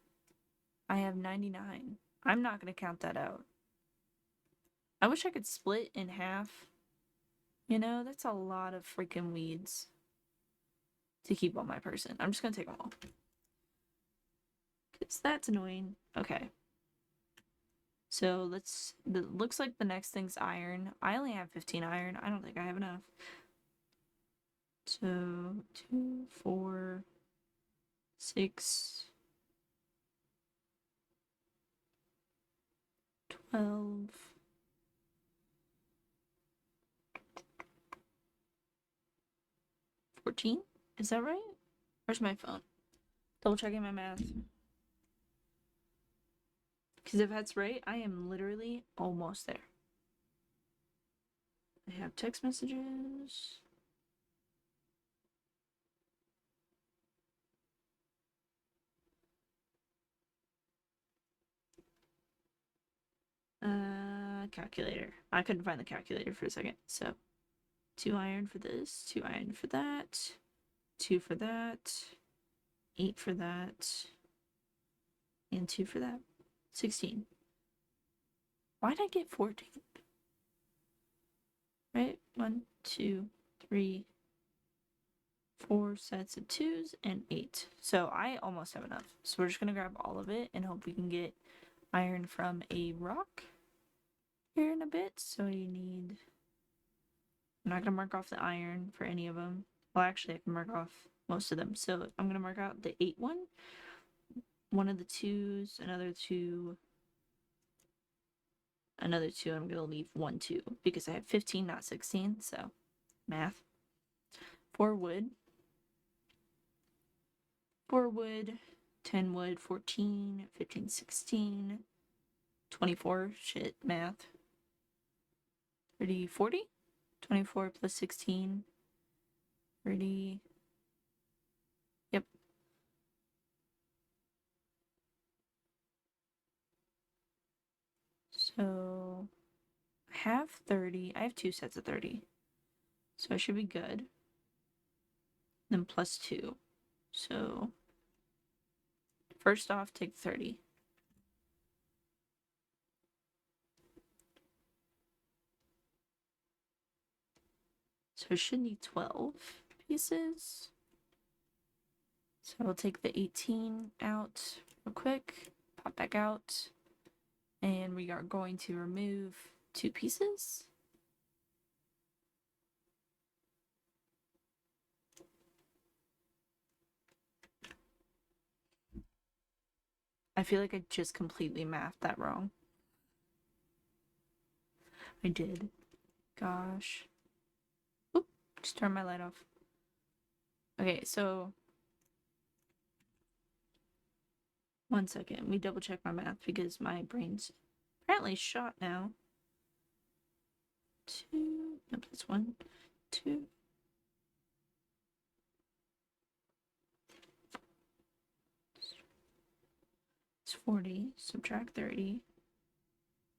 I have 99. I'm not going to count that out. I wish I could split in half. You know, that's a lot of freaking weeds to keep on my person. I'm just going to take them all. Because that's annoying. Okay. So looks like the next thing's iron. I only have 15 iron. I don't think I have enough. So 2, 4, 6, 12. 14? Is that right? Where's my phone? Double checking my math. Because if that's right, I am literally almost there. I have text messages. Calculator. I couldn't find the calculator for a second. So 2 iron for this, 2 iron for that, 2 for that, 8 for that, and 2 for that. 16. Why'd I get 14? Right? 1, 2, 3, 4 sets of 2s and 8. So I almost have enough. So we're just gonna grab all of it and hope we can get iron from a rock here in a bit. So you need... I'm not gonna mark off the iron for any of them. Well, actually, I can mark off most of them. So I'm gonna mark out the 8 one, one of the 2s, another 2, another 2, and I'm gonna leave 1, 2 because I have 15, not 16. So math. 4 wood. 4 wood, 10 wood, 14, 15, 16, 24. Shit, math. 30, 40. 24 plus 16. 30. Yep. So I have 30. I have 2 sets of 30. So I should be good. Then plus 2. So first off, take 30. So I should need 12 pieces. So I'll take the 18 out real quick, pop back out, and we are going to remove 2 pieces. I feel like I just completely mathed that wrong. I did. Gosh. Oop, just turn my light off. Okay, so 1 second. We double check my math because my brain's apparently shot now. 2, nope, that's 1, 2. It's 40, subtract 30,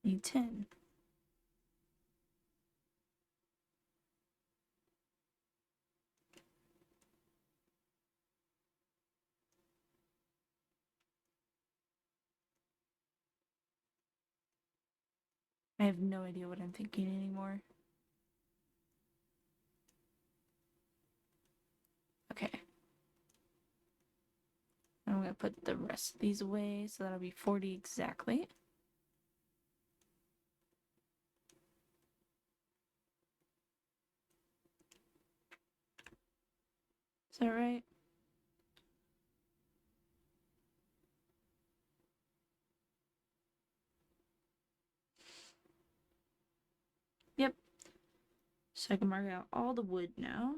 need 10. I have no idea what I'm thinking anymore. Okay. I'm gonna put the rest of these away, so that'll be 40 exactly. Is that right? Yep. So I can mark out all the wood now.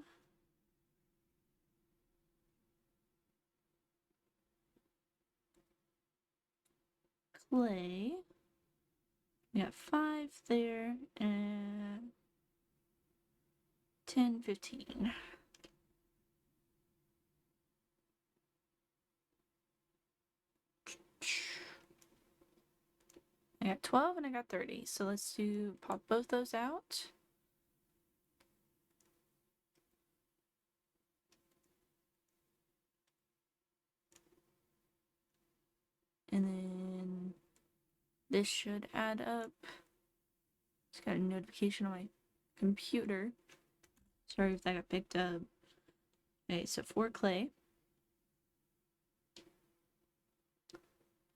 Clay. We got 5 there, and 10, 15. I got 12 and I got 30. So let's pop both those out. And then this should add up. Just got a notification on my computer. Sorry if that got picked up. Okay, so 4 clay.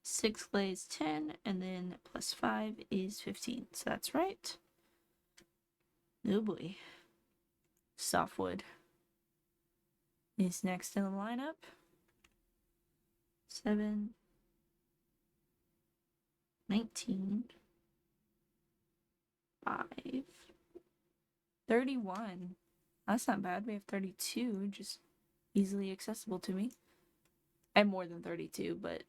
6 clay is 10, and then plus 5 is 15. So that's right. Oh boy. Softwood is next in the lineup. 7, 19, 5, 31. That's not bad. We have 32, just easily accessible to me. I have more than 32, but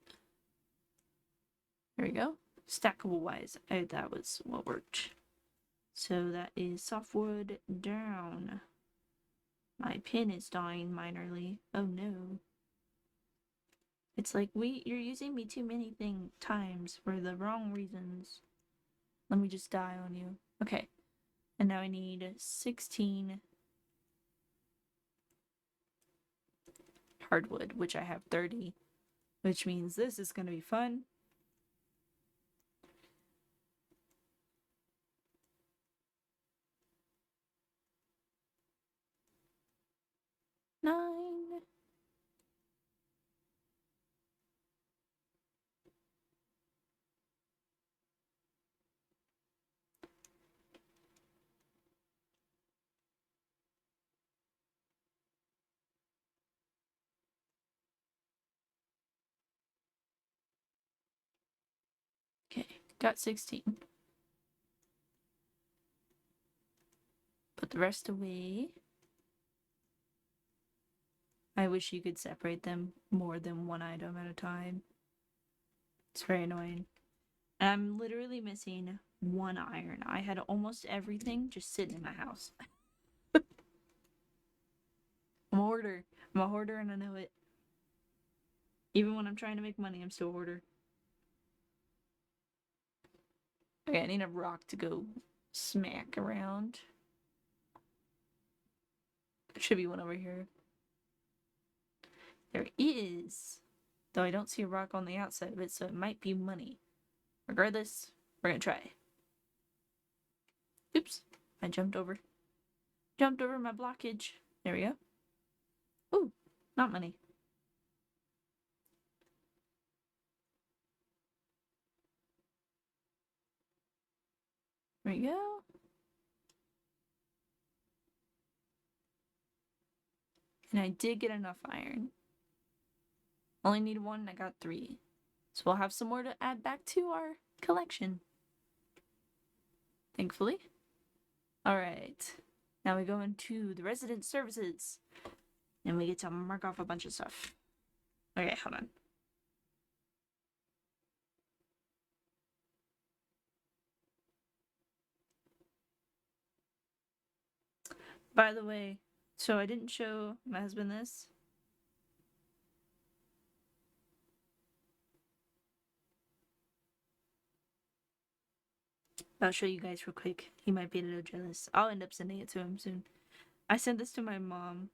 there we go. Stackable wise, that was what worked. So that is softwood down. My pin is dying minorly. Oh no. It's like, you're using me too many times for the wrong reasons. Let me just die on you. Okay. And now I need 16 hardwood, which I have 30. Which means this is gonna be fun. Nine. Okay, got 16. Put the rest away. I wish you could separate them more than one item at a time. It's very annoying. And I'm literally missing 1 iron. I had almost everything just sitting in my house. I'm a hoarder. I'm a hoarder and I know it. Even when I'm trying to make money, I'm still a hoarder. Okay, I need a rock to go smack around. There should be one over here. There is. Though I don't see a rock on the outside of it, so it might be money. Regardless, we're gonna try. Oops, I jumped over my blockage. There we go. Ooh, not money. There we go. And I did get enough iron. Only need 1 and I got 3. So we'll have some more to add back to our collection. Thankfully. Alright. Now we go into the resident services. And we get to mark off a bunch of stuff. Okay, hold on. By the way, so I didn't show my husband this. I'll show you guys real quick. He might be a little jealous. I'll end up sending it to him soon. I sent this to my mom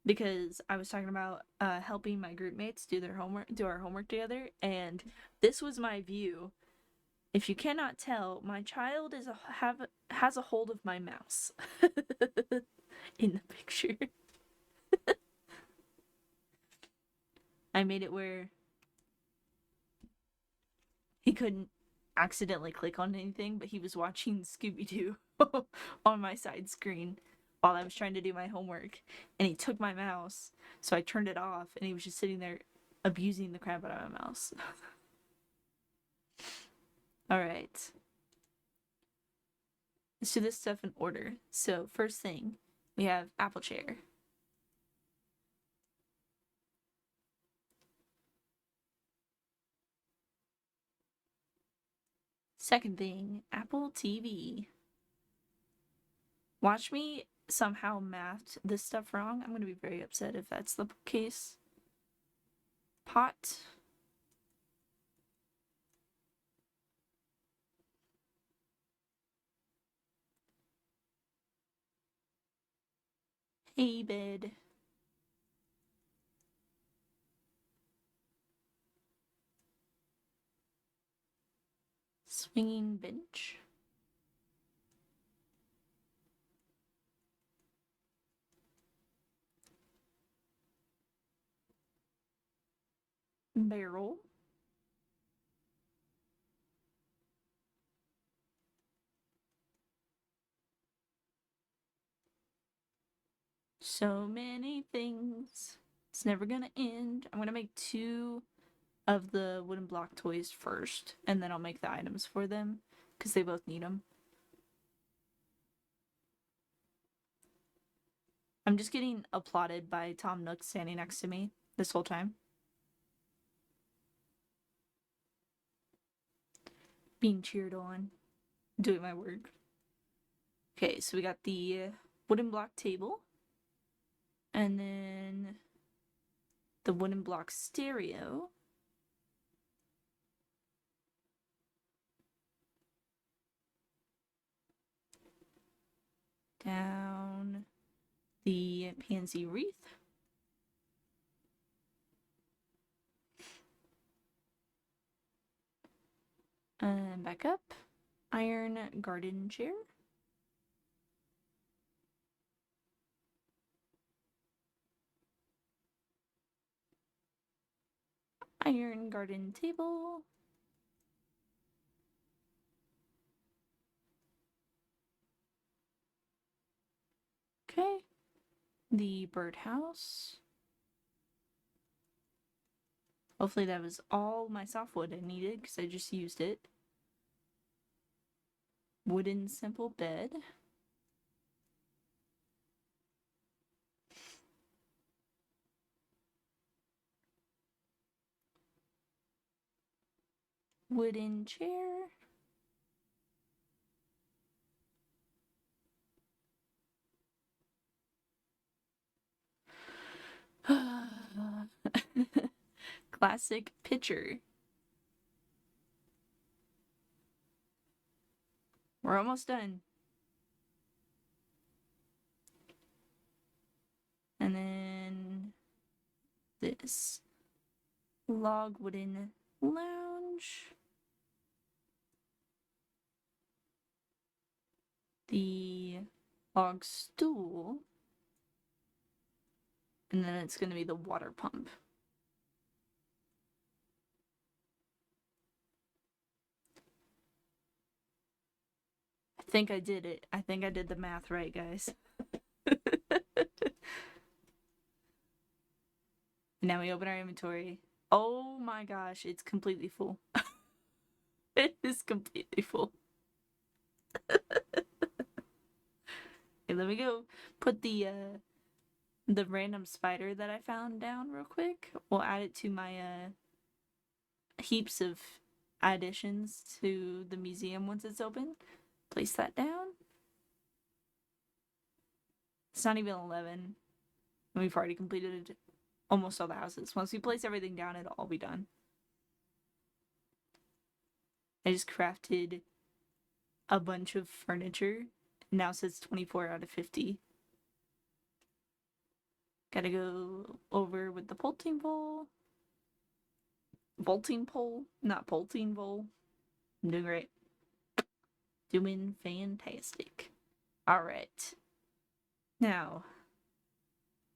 because I was talking about helping my group mates do our homework together, and this was my view. If you cannot tell, my child has a hold of my mouse in the picture. I made it where he couldn't accidentally click on anything, but he was watching Scooby-Doo on my side screen while I was trying to do my homework, and he took my mouse, so I turned it off, and he was just sitting there abusing the crap out of my mouse. Alright. Let's do this stuff in order. So, first thing, we have apple chair. Second thing, Apple TV. Watch me somehow math this stuff wrong. I'm going to be very upset if that's the case. Pot. hay bed. Swinging bench. Barrel. So many things. It's never gonna end. I'm gonna make 2 of the wooden block toys first, and then I'll make the items for them, because they both need them. I'm just getting applauded by Tom Nook standing next to me this whole time. Being cheered on. Doing my work. Okay, so we got the wooden block table. And then the wooden block stereo. Down the pansy wreath. And back up. Iron garden chair. Iron garden table. Okay. The birdhouse. Hopefully that was all my softwood I needed, because I just used it. Wooden simple bed. Wooden chair. Classic pitcher. We're almost done. And then this log wooden lounge. The log stool. And then it's going to be the water pump. I think I did it. I think I did the math right, guys. Now we open our inventory. Oh my gosh, it's completely full. It is completely full. Okay, let me go put the random spider that I found down real quick. We'll add it to my heaps of additions to the museum once it's open. Place that down. It's not even 11. We've already completed almost all the houses. Once we place everything down, it'll all be done. I just crafted a bunch of furniture. Now says 24 out of 50. Gotta go over with the bolting pole. Bolting pole, not bolting pole. I'm doing great. Doing fantastic. Alright. Now,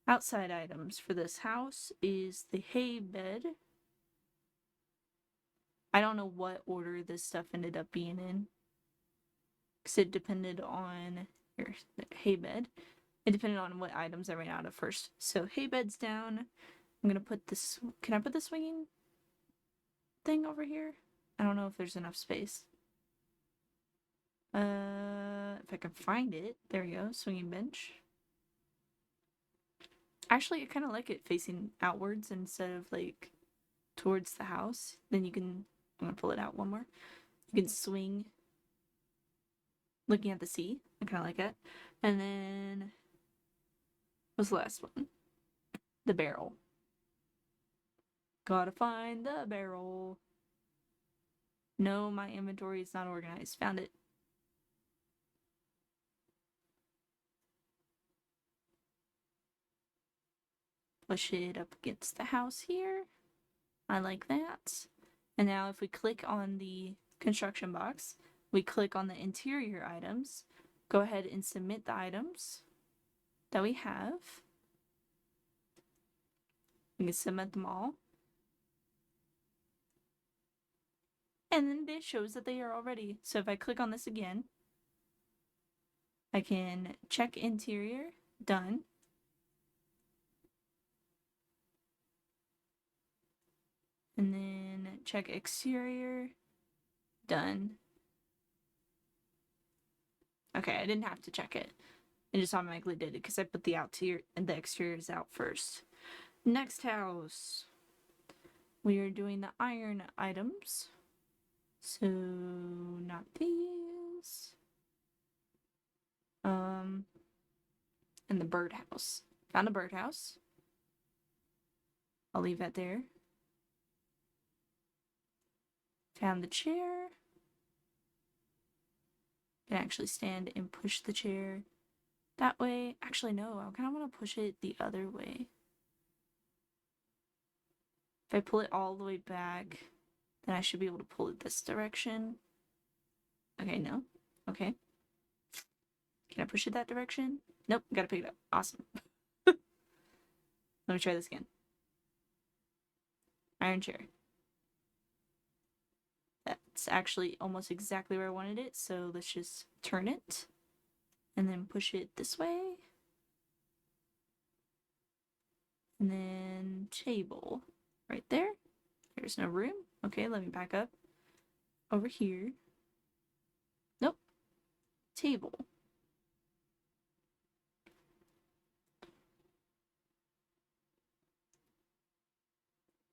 outside items for this house is the hay bed. I don't know what order this stuff ended up being in, because it depended on the hay bed. It depended on what items I ran out of first. So hay bed's down. I'm gonna put this. Can I put the swinging thing over here? I don't know if there's enough space. If I can find it, there we go. Swinging bench. Actually, I kind of like it facing outwards instead of like towards the house. Then you can. I'm gonna pull it out one more. You can swing looking at the sea. I kind of like it. And then what's the last one? The barrel. Gotta find the barrel. No, my inventory is not organized. Found it. push it up against the house here. I like that. And now if we click on the construction box, we click on the interior items, go ahead and submit the items that we have. We can submit them all. And then it shows that they are all ready. So if I click on this again, I can check interior, done. And then check exterior, done. Okay, I didn't have to check it. It just automatically did it because I put the exteriors out first. Next house. We are doing the iron items. So not these. And the birdhouse. Found a birdhouse. I'll leave that there. Found the chair. Can actually stand and push the chair that way. Actually, no, I kind of want to push it the other way. If I pull it all the way back, then I should be able to pull it this direction. Okay, no. Okay. Can I push it that direction? Nope, gotta pick it up. Awesome. Let me try this again. Iron chair. That's actually almost exactly where I wanted it, so let's just turn it and then push it this way. And then table right there. There's no room. Okay, let me back up. Over here. Nope. Table.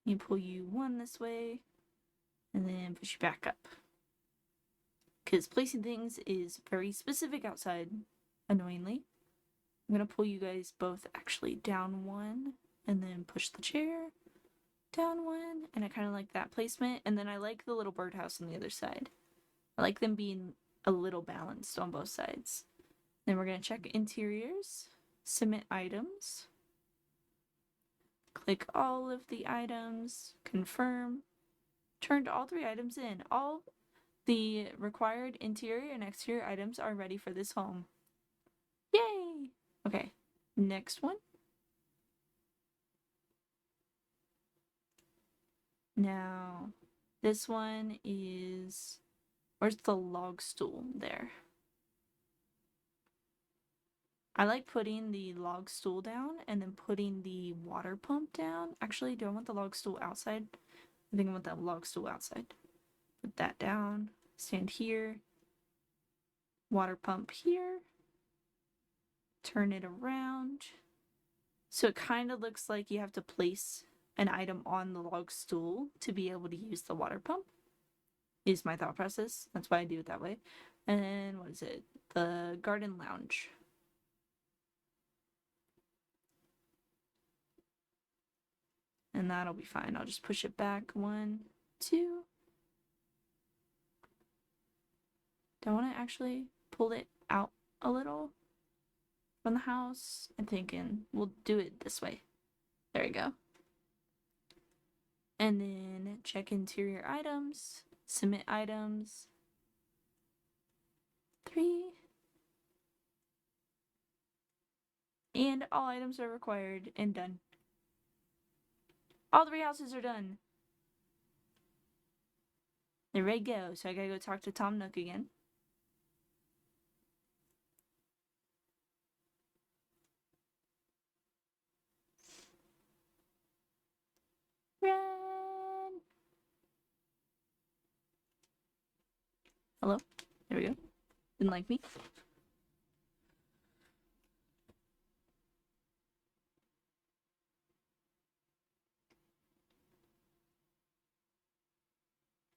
You pull you one this way, and then push you back up. Because placing things is very specific outside, annoyingly. I'm gonna pull you guys both actually down one, and then push the chair down one, and I kind of like that placement. And then I like the little birdhouse on the other side. I like them being a little balanced on both sides. Then we're gonna check interiors, submit items. Click all of the items, confirm, turned all 3 items in. All the required interior and exterior items are ready for this home. Yay! Okay, next one. Now, this one is... Where's the log stool? There. I like putting the log stool down and then putting the water pump down. Actually, do I want the log stool outside? I think I want that log stool outside. Put that down. Stand here. Water pump here. Turn it around. So it kind of looks like you have to place an item on the log stool to be able to use the water pump. Is my thought process. That's why I do it that way. And then, what is it? The garden lounge. And that'll be fine. I'll just push it back 1, 2. Do I want to actually pull it out a little from the house? I'm thinking we'll do it this way. There we go. And then check interior items, submit items. 3. And all items are required and done. All 3 houses are done. They're ready to go, so I gotta go talk to Tom Nook again. Run! Hello? There we go. Didn't like me.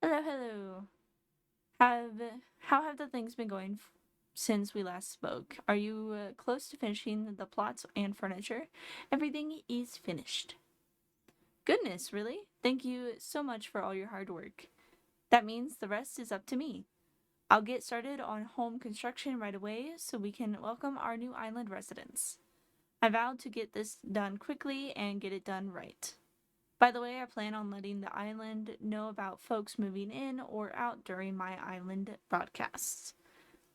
Hello, hello. How have the things been going since we last spoke? Are you close to finishing the plots and furniture? Everything is finished. Goodness, really? Thank you so much for all your hard work. That means the rest is up to me. I'll get started on home construction right away so we can welcome our new island residents. I vowed to get this done quickly and get it done right. By the way, I plan on letting the island know about folks moving in or out during my island broadcasts.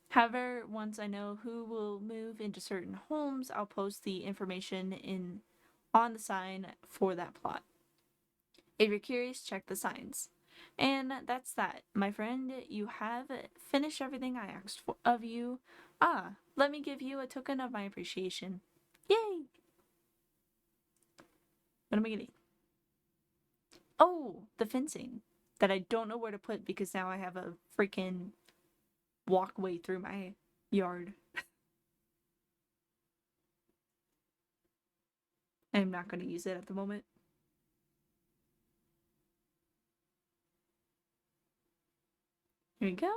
However, once I know who will move into certain homes, I'll post the information on the sign for that plot. If you're curious, check the signs. And that's that. My friend, you have finished everything I asked of you. Let me give you a token of my appreciation. Yay! What am I getting? Oh, the fencing that I don't know where to put because now I have a freaking walkway through my yard. I'm not going to use it at the moment. Here we go.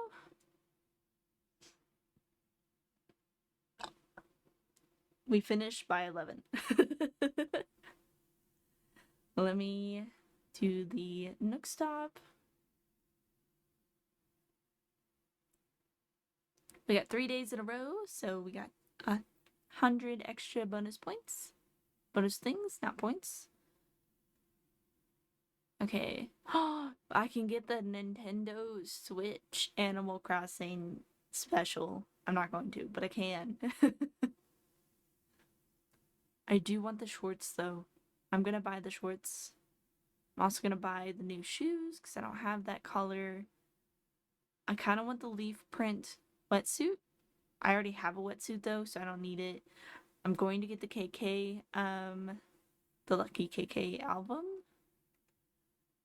We finished by 11. Let me do the Nook Stop. We got 3 days in a row, so we got 100 extra bonus points. Bonus things, not points. Okay. I can get the Nintendo Switch Animal Crossing special. I'm not going to, but I can. I do want the shorts though. I'm gonna buy the shorts. I'm also gonna buy the new shoes because I don't have that color. I kind of want the leaf print wetsuit. I already have a wetsuit though, so I don't need it. I'm going to get the KK, the Lucky KK album.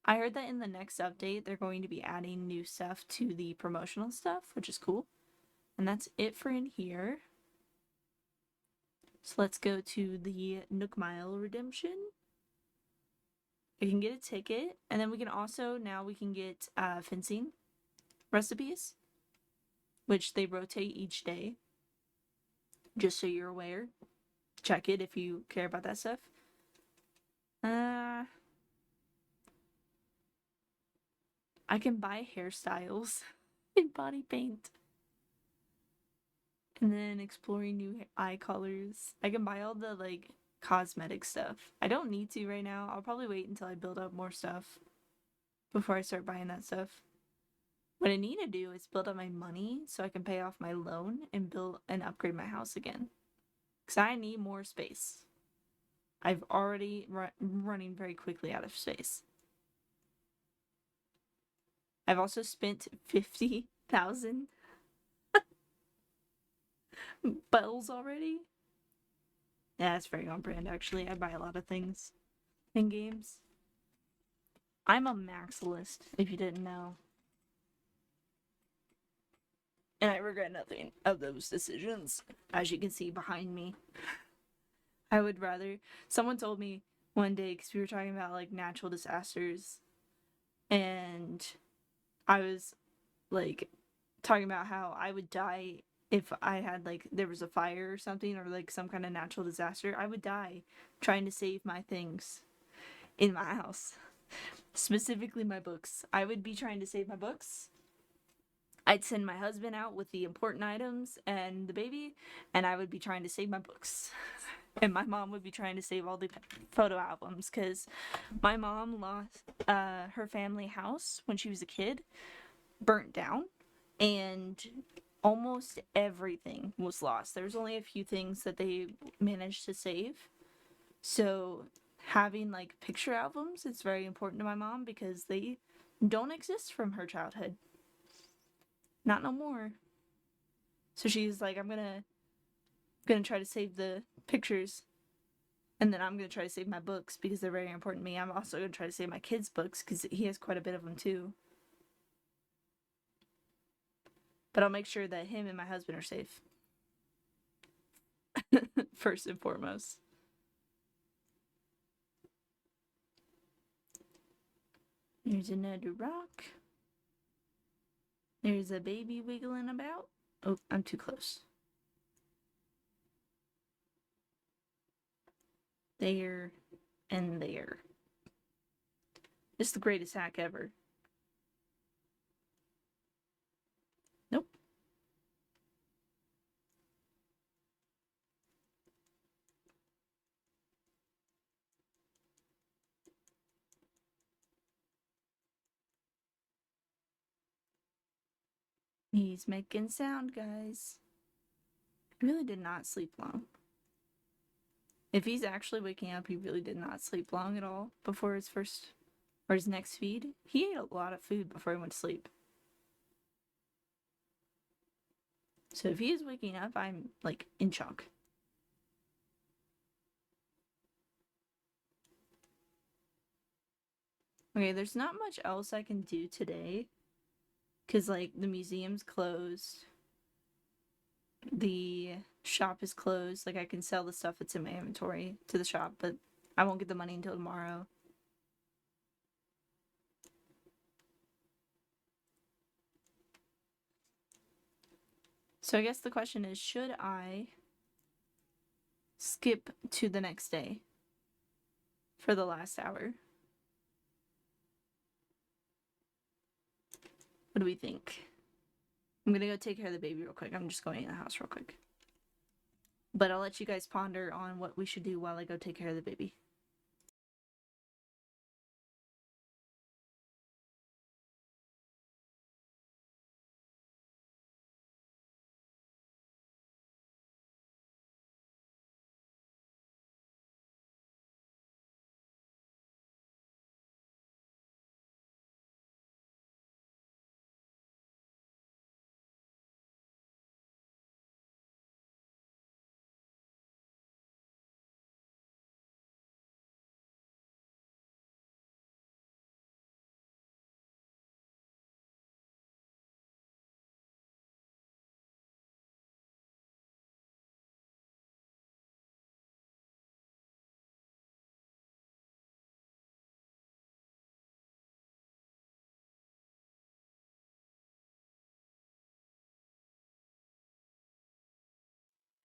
I heard that in the next update, they're going to be adding new stuff to the promotional stuff, which is cool. And that's it for in here. So let's go to the Nook Mile redemption. We can get a ticket, and then we can also, now we can get fencing recipes, which they rotate each day. Just so you're aware. Check it if you care about that stuff. I can buy hairstyles and body paint. And then exploring new eye colors. I can buy all the, like, cosmetic stuff. I don't need to right now. I'll probably wait until I build up more stuff before I start buying that stuff. What I need to do is build up my money so I can pay off my loan and build and upgrade my house again. Because I need more space. I've already running very quickly out of space. I've also spent 50,000 bells already. Yeah, that's very on brand actually. I buy a lot of things in games. I'm a maximalist, if you didn't know. And I regret nothing of those decisions, as you can see behind me. I would rather... Someone told me one day, because we were talking about, like, natural disasters, and I was, like, talking about how I would die if I had, like, there was a fire or something, or, like, some kind of natural disaster. I would die trying to save my things in my house. Specifically my books. I would be trying to save my books. I'd send my husband out with the important items and the baby, and I would be trying to save my books. And my mom would be trying to save all the photo albums, because my mom lost her family house when she was a kid, burnt down, and almost everything was lost. There's only a few things that they managed to save. So having, like, picture albums is very important to my mom because they don't exist from her childhood. Not no more. So she's like, I'm gonna try to save the pictures, and then I'm gonna try to save my books because they're very important to me. I'm also gonna try to save my kid's books because he has quite a bit of them too. But I'll make sure that him and my husband are safe. First and foremost. There's another rock. There's a baby wiggling about. Oh, I'm too close. There and there. It's the greatest hack ever. Nope. He's making sound, guys. He really did not sleep long. If he's actually waking up, he really did not sleep long at all before his first or his next feed. He ate a lot of food before he went to sleep. So if he is waking up, I'm like in shock. Okay, there's not much else I can do today. Because, like, the museum's closed. The shop is closed. Like, I can sell the stuff that's in my inventory to the shop, but I won't get the money until tomorrow. So I guess the question is, should I skip to the next day for the last hour? What do we think? I'm gonna go take care of the baby real quick. I'm just going in the house real quick. But I'll let you guys ponder on what we should do while I go take care of the baby.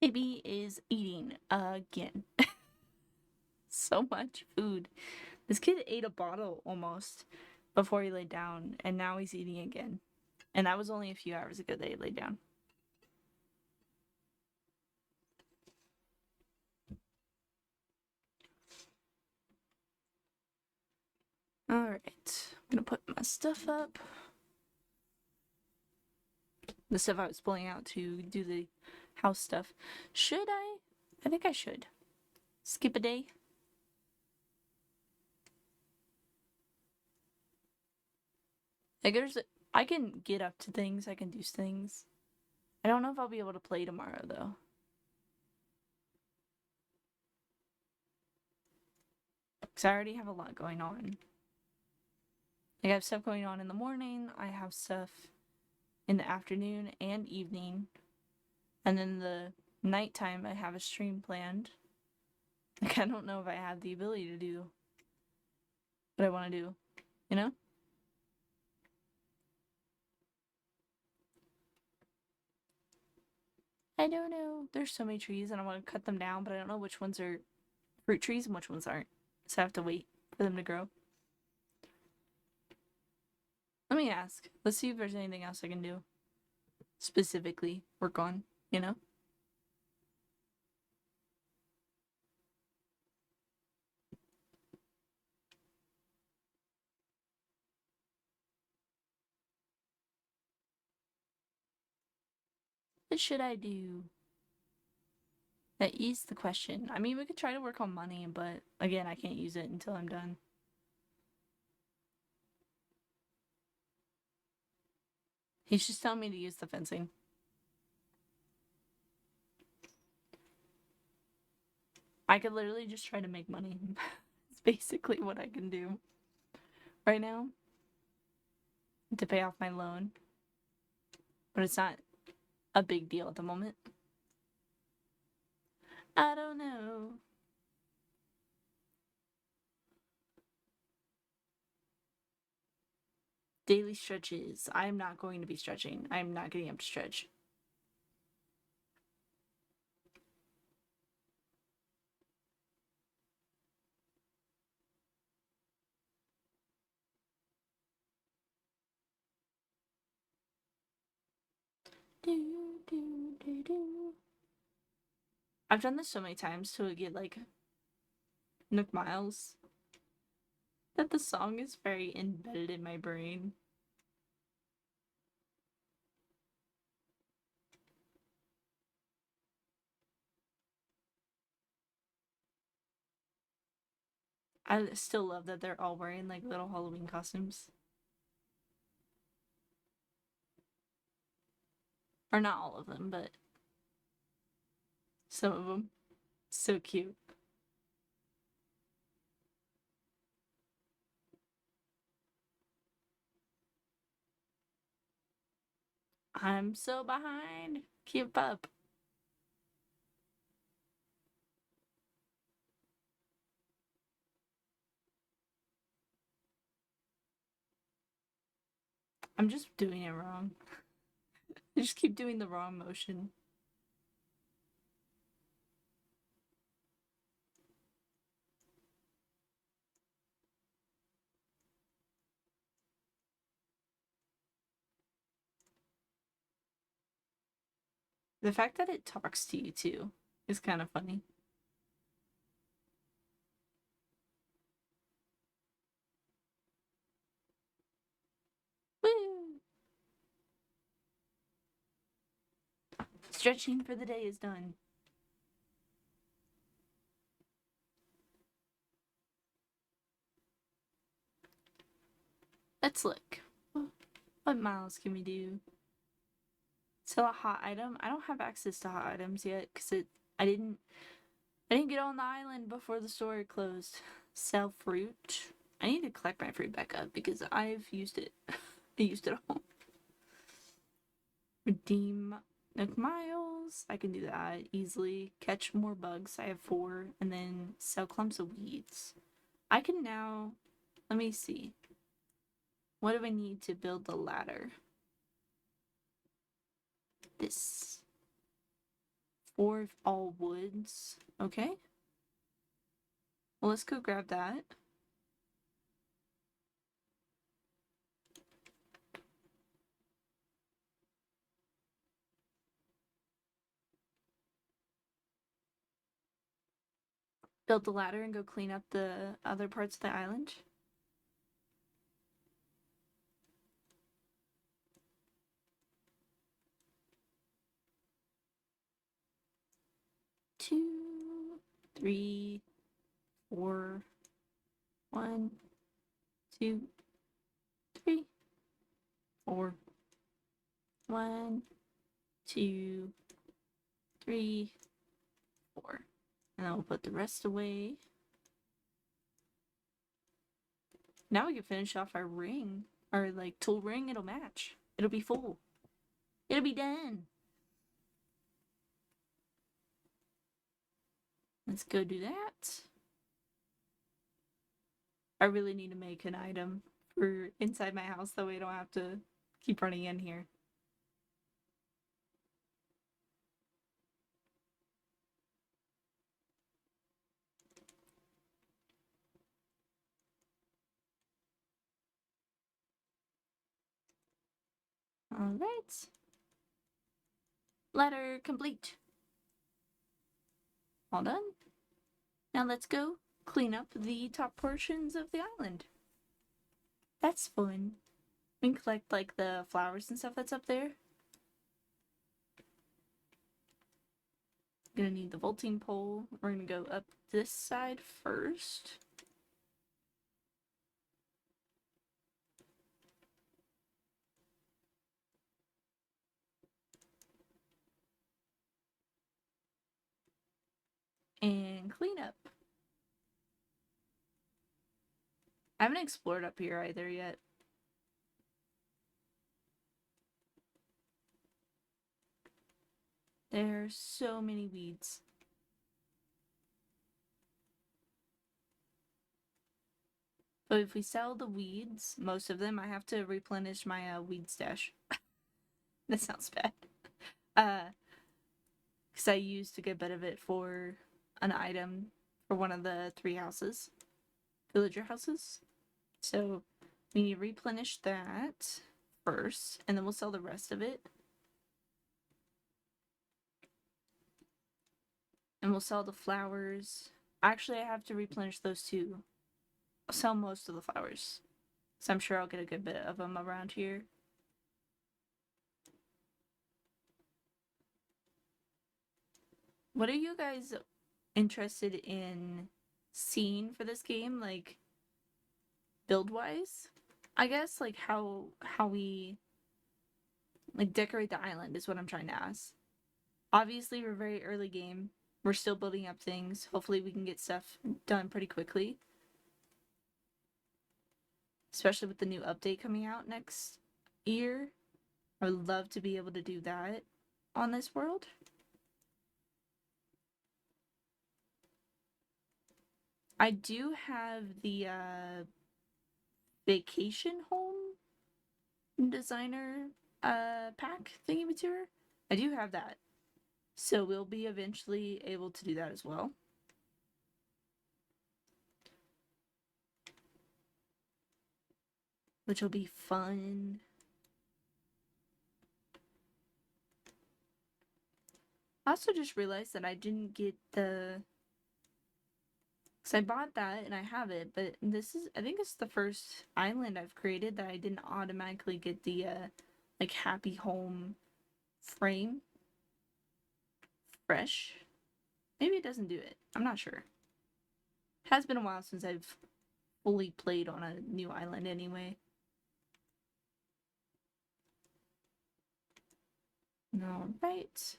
Baby is eating again. So much food. This kid ate a bottle almost before he laid down, and now he's eating again. And that was only a few hours ago that he laid down. Alright. I'm gonna put my stuff up. The stuff I was pulling out to do the house stuff. Should I? I think I should. Skip a day. Like I can get up to things, I can do things. I don't know if I'll be able to play tomorrow though. Because I already have a lot going on. Like I have stuff going on in the morning, I have stuff in the afternoon and evening. And then the nighttime I have a stream planned. Like I don't know if I have the ability to do what I want to do, you know? I don't know. There's so many trees and I want to cut them down, but I don't know which ones are fruit trees and which ones aren't. So I have to wait for them to grow. Let me ask. Let's see if there's anything else I can do. Specifically work on, you know? What should I do? That is the question. I mean, we could try to work on money, but again, I can't use it until I'm done. He's just telling me to use the fencing. I could literally just try to make money. It's basically what I can do right now to pay off my loan. But it's not a big deal at the moment. I don't know. Daily stretches. I'm not going to be stretching. I'm not getting up to stretch. Do, do, do, do. I've done this so many times to get like Nook Miles that the song is very embedded in my brain. I still love that they're all wearing like little Halloween costumes. Or not all of them, but some of them. So cute. I'm so behind. Keep up. I'm just doing it wrong. I just keep doing the wrong motion. The fact that it talks to you too is kind of funny. Woo! Stretching for the day is done. Let's look. What miles can we do? Sell a hot item. I don't have access to hot items yet because I didn't get on the island before the store closed. Sell fruit. I need to collect my fruit back up because I've used it. I used it all. Redeem Nook miles. I can do that easily. Catch more bugs. I have 4. And then sell clumps of weeds. I can now. Let me see. What do I need to build the ladder? This. 4 of all woods. Okay. Well, let's go grab that. Build the ladder and go clean up the other parts of the island. Two, three, 4, 1, 2, 3, 4, 1, 2, 3, 4. And then we'll put the rest away. Now we can finish off our ring. Our like tool ring, it'll match. It'll be full. It'll be done. Let's go do that. I really need to make an item for inside my house, that way I don't have to keep running in here. Alright. Ladder complete. All done. Now let's go clean up the top portions of the island. That's fun. We can collect like the flowers and stuff that's up there. Gonna need the vaulting pole. We're gonna go up this side first. And clean up. I haven't explored up here either yet. There's so many weeds. But if we sell the weeds, most of them, I have to replenish my weed stash. That sounds bad. Because I used a good bit of it for an item for one of the 3 houses, villager houses. So we need to replenish that first, and then we'll sell the rest of it. And we'll sell the flowers. Actually, I have to replenish those too. I'll sell most of the flowers, so I'm sure I'll get a good bit of them around here. What are you guys interested in seen for this game, like build wise. I guess like how we like decorate the island is what I'm trying to ask. Obviously, we're very early game. We're still building up things. Hopefully, we can get stuff done pretty quickly. Especially with the new update coming out next year. I would love to be able to do that on this world. I do have the vacation home designer pack thingy material. I do have that. So we'll be eventually able to do that as well. Which will be fun. I also just realized that I didn't get the... Because I bought that and I have it, but this is... I think it's the first island I've created that I didn't automatically get the, like, happy home frame. Fresh. Maybe it doesn't do it. I'm not sure. It has been a while since I've fully played on a new island anyway. Alright.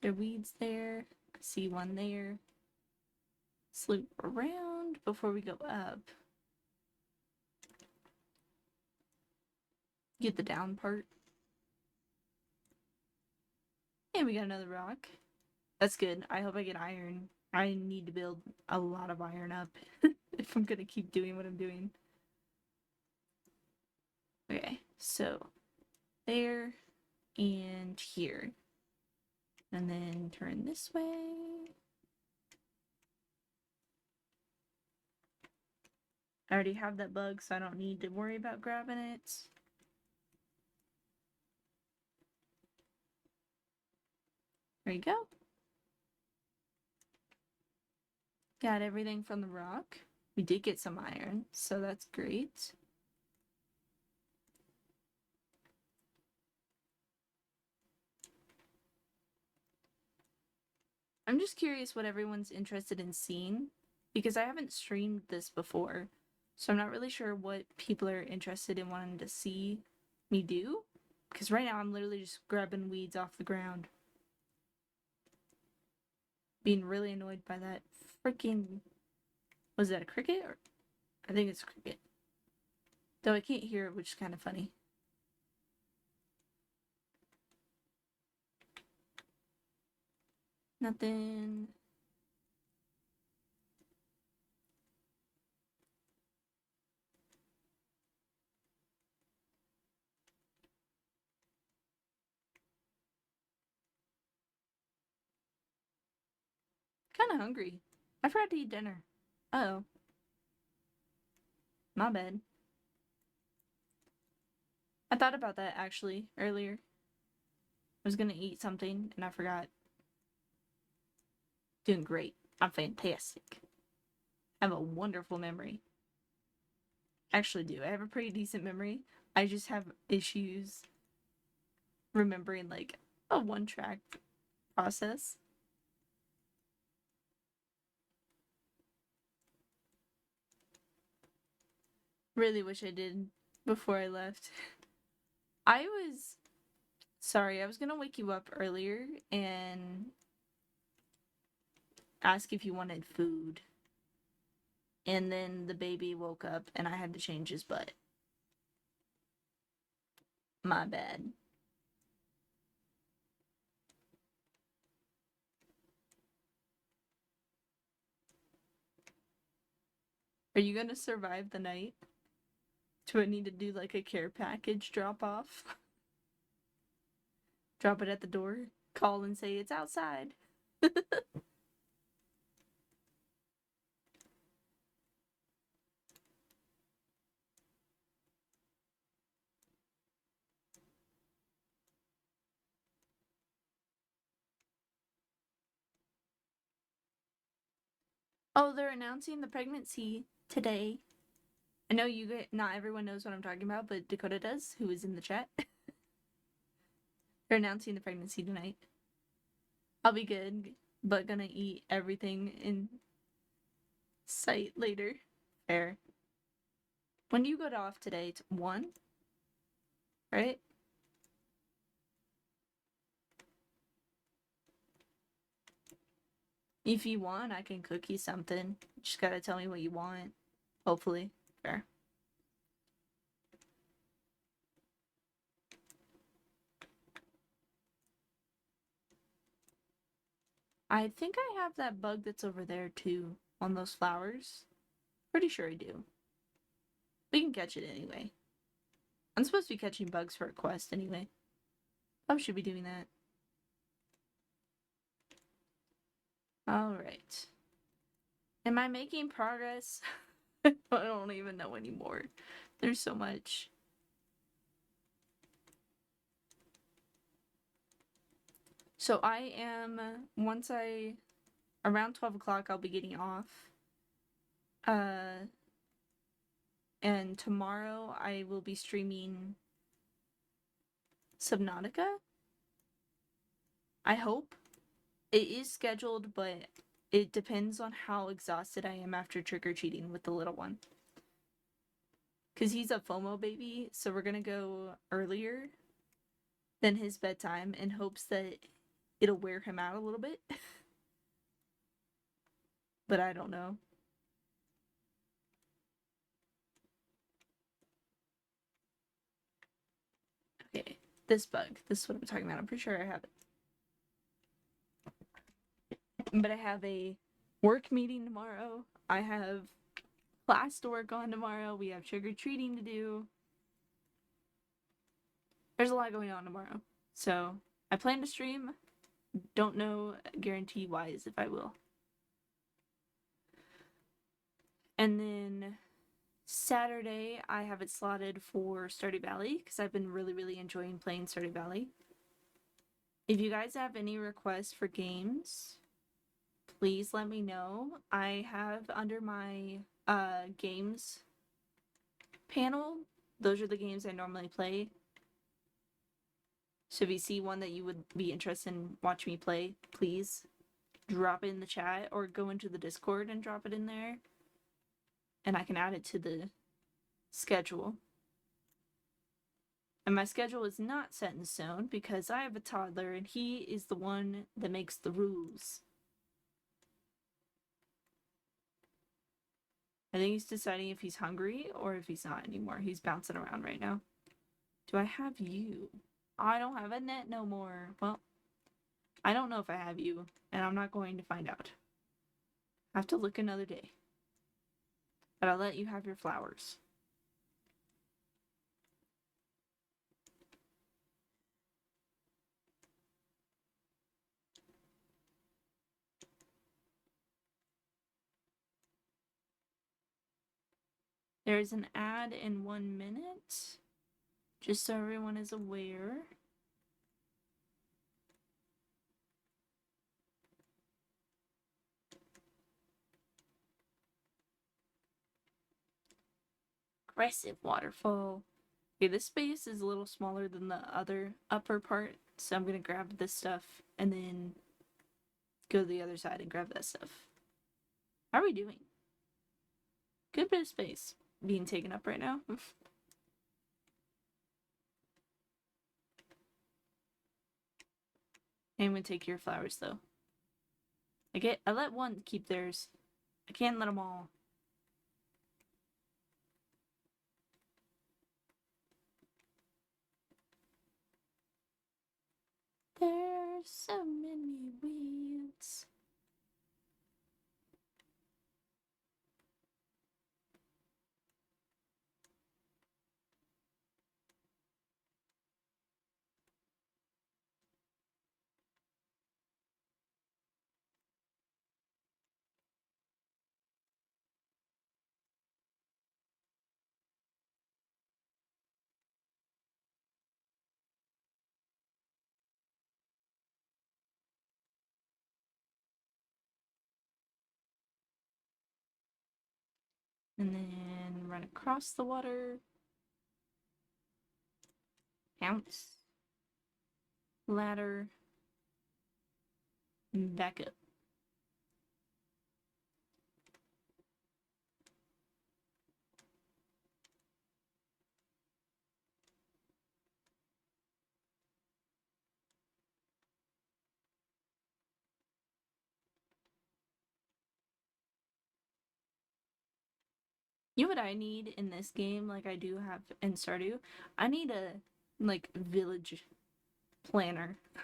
There are weeds there. I see one there. Sloop around before we go up. Get the down part. And we got another rock. That's good. I hope I get iron. I need to build a lot of iron up if I'm gonna keep doing what I'm doing. Okay, so there and here. And then turn this way. I already have that bug, so I don't need to worry about grabbing it. There you go. Got everything from the rock. We did get some iron, so that's great. I'm just curious what everyone's interested in seeing, because I haven't streamed this before, so I'm not really sure what people are interested in wanting to see me do. Because right now I'm literally just grabbing weeds off the ground. Being really annoyed by that freaking... Was that a cricket? Or... I think it's a cricket. Though I can't hear it, which is kind of funny. Nothing. Kind of hungry. I forgot to eat dinner. Uh-oh. My bad. I thought about that actually earlier. I was gonna eat something and I forgot. Doing great. I'm fantastic. I have a wonderful memory. Actually do. I have a pretty decent memory. I just have issues remembering like a one-track process. Really wish I did before I left. I was sorry, I was gonna wake you up earlier and ask if you wanted food. And then the baby woke up and I had to change his butt. My bad. Are you gonna survive the night? Do I need to do like a care package drop off? Drop it at the door? Call and say it's outside. Oh, they're announcing the pregnancy today. I know not everyone knows what I'm talking about, but Dakota does, who is in the chat. They're announcing the pregnancy tonight. I'll be good, but gonna eat everything in sight later. Fair. When do you go off today? It's 1? Right? If you want, I can cook you something. Just gotta tell me what you want. Hopefully. Fair. I think I have that bug that's over there too, on those flowers. Pretty sure I do. We can catch it anyway. I'm supposed to be catching bugs for a quest anyway. I should be doing that. Alright. Am I making progress? I don't even know anymore. There's so much. So I am, around 12 o'clock, I'll be getting off. And tomorrow I will be streaming Subnautica. I hope. It is scheduled, but it depends on how exhausted I am after trick-or-treating with the little one. Because he's a FOMO baby, so we're gonna go earlier than his bedtime in hopes that it'll wear him out a little bit. But I don't know. Okay, this bug. This is what I'm talking about. I'm pretty sure I have it. But I have a work meeting tomorrow. I have class to work on tomorrow. We have trick-or-treating to do. There's a lot going on tomorrow. So I plan to stream. Don't know guarantee-wise if I will. And then Saturday, I have it slotted for Stardew Valley because I've been really, really enjoying playing Stardew Valley. If you guys have any requests for games, please let me know. I have under my games panel, those are the games I normally play. So if you see one that you would be interested in watching me play, please drop it in the chat or go into the Discord and drop it in there. And I can add it to the schedule. And my schedule is not set in stone because I have a toddler and he is the one that makes the rules. I think he's deciding if he's hungry or if he's not anymore. He's bouncing around right now. Do I have you? I don't have a net no more. Well, I don't know if I have you, and I'm not going to find out. I have to look another day. But I'll let you have your flowers. There's an ad in 1 minute, just so everyone is aware. Aggressive waterfall. Okay, this space is a little smaller than the other upper part, so I'm gonna grab this stuff and then go to the other side and grab that stuff. How are we doing? Good bit of space being taken up right now. I'm gonna take your flowers though. I let one keep theirs. I can't let them all. There's so many weeds. And then run across the water. Bounce. Ladder. Back up. You know what I need in this game, like I do have in Stardew? I need a, like, village planner. I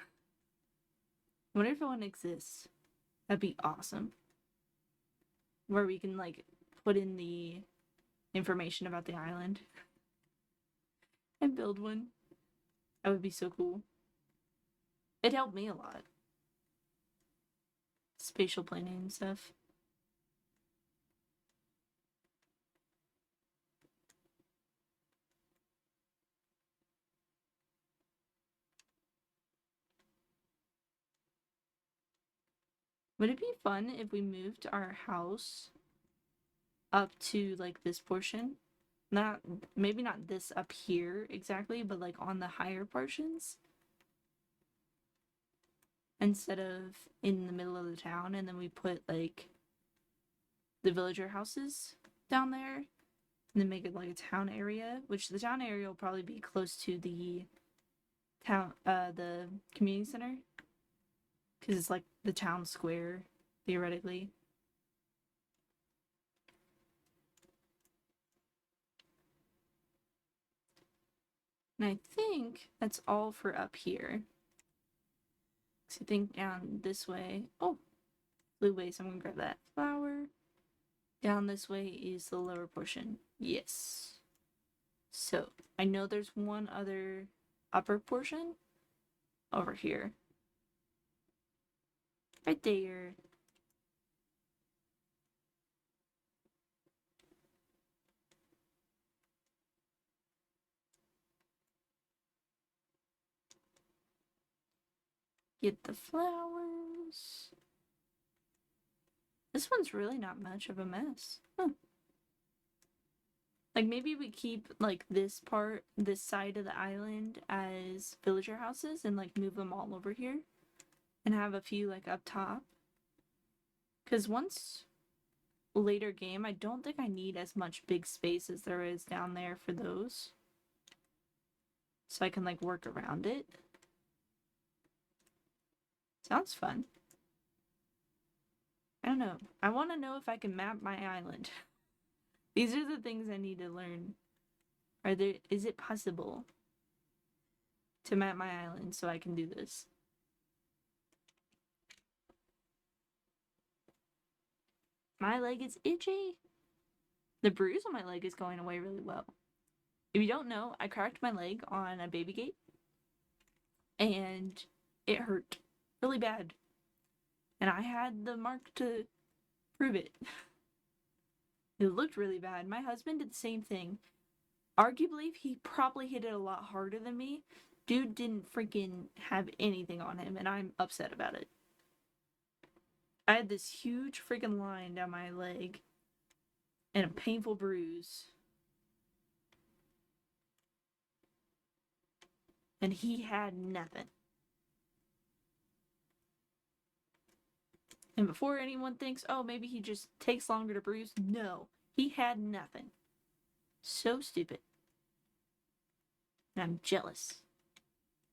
wonder if one exists. That'd be awesome. Where we can, like, put in the information about the island. And build one. That would be so cool. It helped me a lot. Spatial planning and stuff. Would it be fun if we moved our house up to, like, this portion? Not, maybe not this up here exactly, but, like, on the higher portions? Instead of in the middle of the town, and then we put, like, the villager houses down there, and then make it, like, a town area, which the town area will probably be close to the town, the community center. Because it's like the town square, theoretically. And I think that's all for up here. So I think down this way. Oh, blue way, so I'm gonna grab that flower. Down this way is the lower portion. Yes. So I know there's one other upper portion over here. Right there. Get the flowers. This one's really not much of a mess. Huh. Like, maybe we keep, like, this part, this side of the island as villager houses and, like, move them all over here. And have a few, like, up top. Because once later game, I don't think I need as much big space as there is down there for those. So I can, like, work around it. Sounds fun. I don't know. I want to know if I can map my island. These are the things I need to learn. Is it possible to map my island so I can do this? My leg is itchy. The bruise on my leg is going away really well. If you don't know, I cracked my leg on a baby gate. And it hurt really bad. And I had the mark to prove it. It looked really bad. My husband did the same thing. Arguably, he probably hit it a lot harder than me. Dude didn't freaking have anything on him, and I'm upset about it. I had this huge freaking line down my leg and a painful bruise. And he had nothing. And before anyone thinks, oh, maybe he just takes longer to bruise, no, he had nothing. So stupid. And I'm jealous.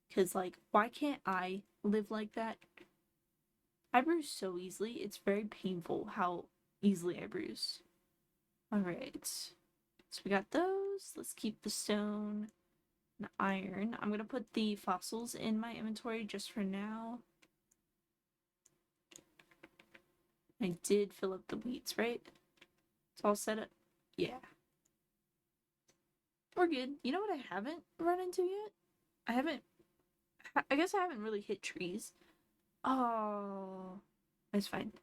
Because, like, why can't I live like that? I bruise so easily. It's very painful how easily I bruise. Alright. So we got those. Let's keep the stone and iron. I'm going to put the fossils in my inventory just for now. I did fill up the wheats, right? It's all set up. Yeah. We're good. You know what I haven't run into yet? I guess I haven't really hit trees. Oh, that's fine.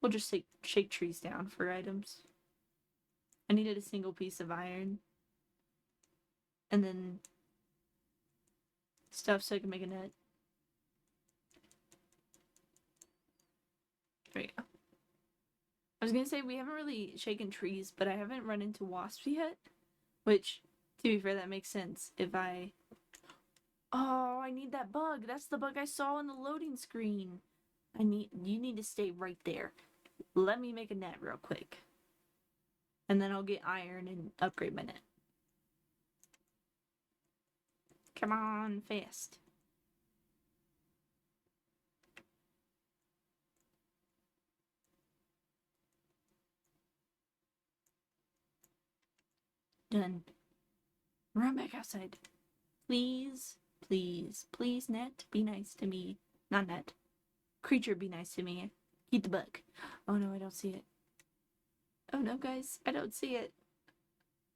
We'll just shake trees down for items. I needed a single piece of iron. And then stuff so I can make a net. There we go. was gonna say we haven't really shaken trees, but I haven't run into wasps yet. Which, to be fair, that makes sense. If I... Oh, I need that bug. That's the bug I saw on the loading screen. You need to stay right there. Let me make a net real quick. And then I'll get iron and upgrade my net. Come on, fast. Done. Run back outside. Please, please, please, net, be nice to me. Not net. Creature, be nice to me. Eat the bug. Oh no, I don't see it. Oh no, guys, I don't see it.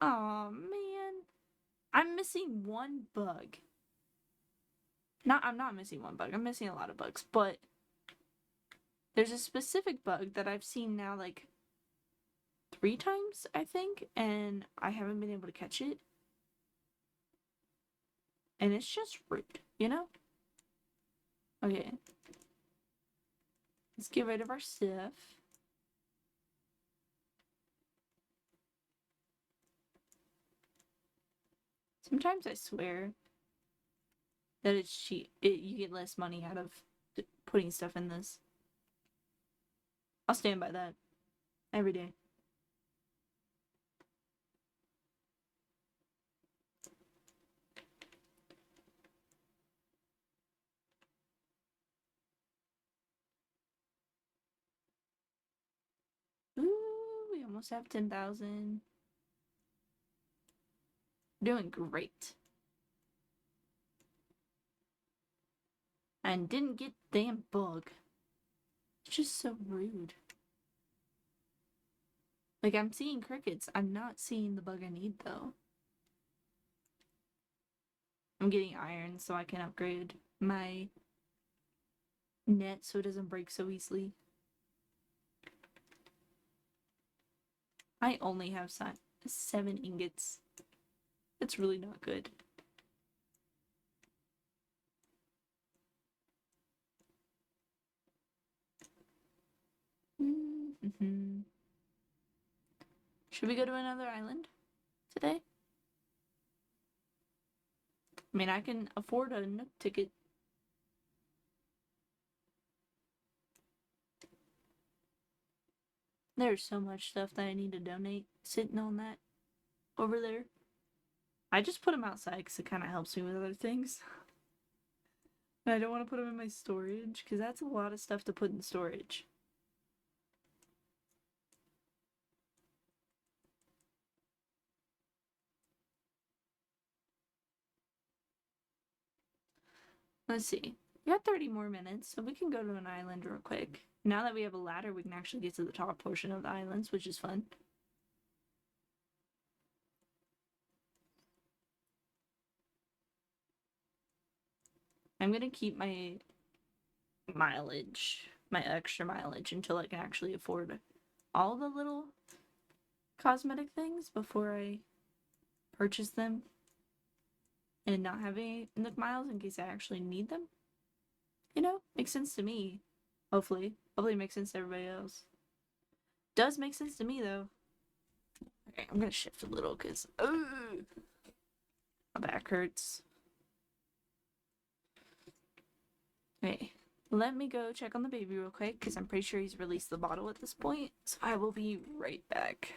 Oh man. I'm missing one bug. I'm not missing one bug. I'm missing a lot of bugs, but there's a specific bug that I've seen now like 3 times, I think, and I haven't been able to catch it. And it's just rude, you know? Okay. Let's get rid of our stuff. Sometimes I swear that it's cheap. You get less money out of putting stuff in this. I'll stand by that every day. Ooh, we almost have 10,000. Doing great. And didn't get damn bug. It's just so rude. Like, I'm seeing crickets. I'm not seeing the bug I need, though. I'm getting iron so I can upgrade my net so it doesn't break so easily. I only have 7 ingots. It's really not good. Mm-hmm. Should we go to another island today? I mean, I can afford a Nook ticket. There's so much stuff that I need to donate sitting on that over there. I just put them outside because it kind of helps me with other things. And I don't want to put them in my storage because that's a lot of stuff to put in storage. Let's see. We got 30 more minutes, so we can go to an island real quick. Now that we have a ladder, we can actually get to the top portion of the islands, which is fun. I'm gonna keep my mileage, my extra mileage, until I can actually afford all the little cosmetic things before I purchase them and not have any Nook miles in case I actually need them. You know, makes sense to me. Hopefully. Hopefully it makes sense to everybody else. Does make sense to me though. Okay, I'm gonna shift a little because my back hurts. Okay, let me go check on the baby real quick because I'm pretty sure he's released the bottle at this point. So I will be right back.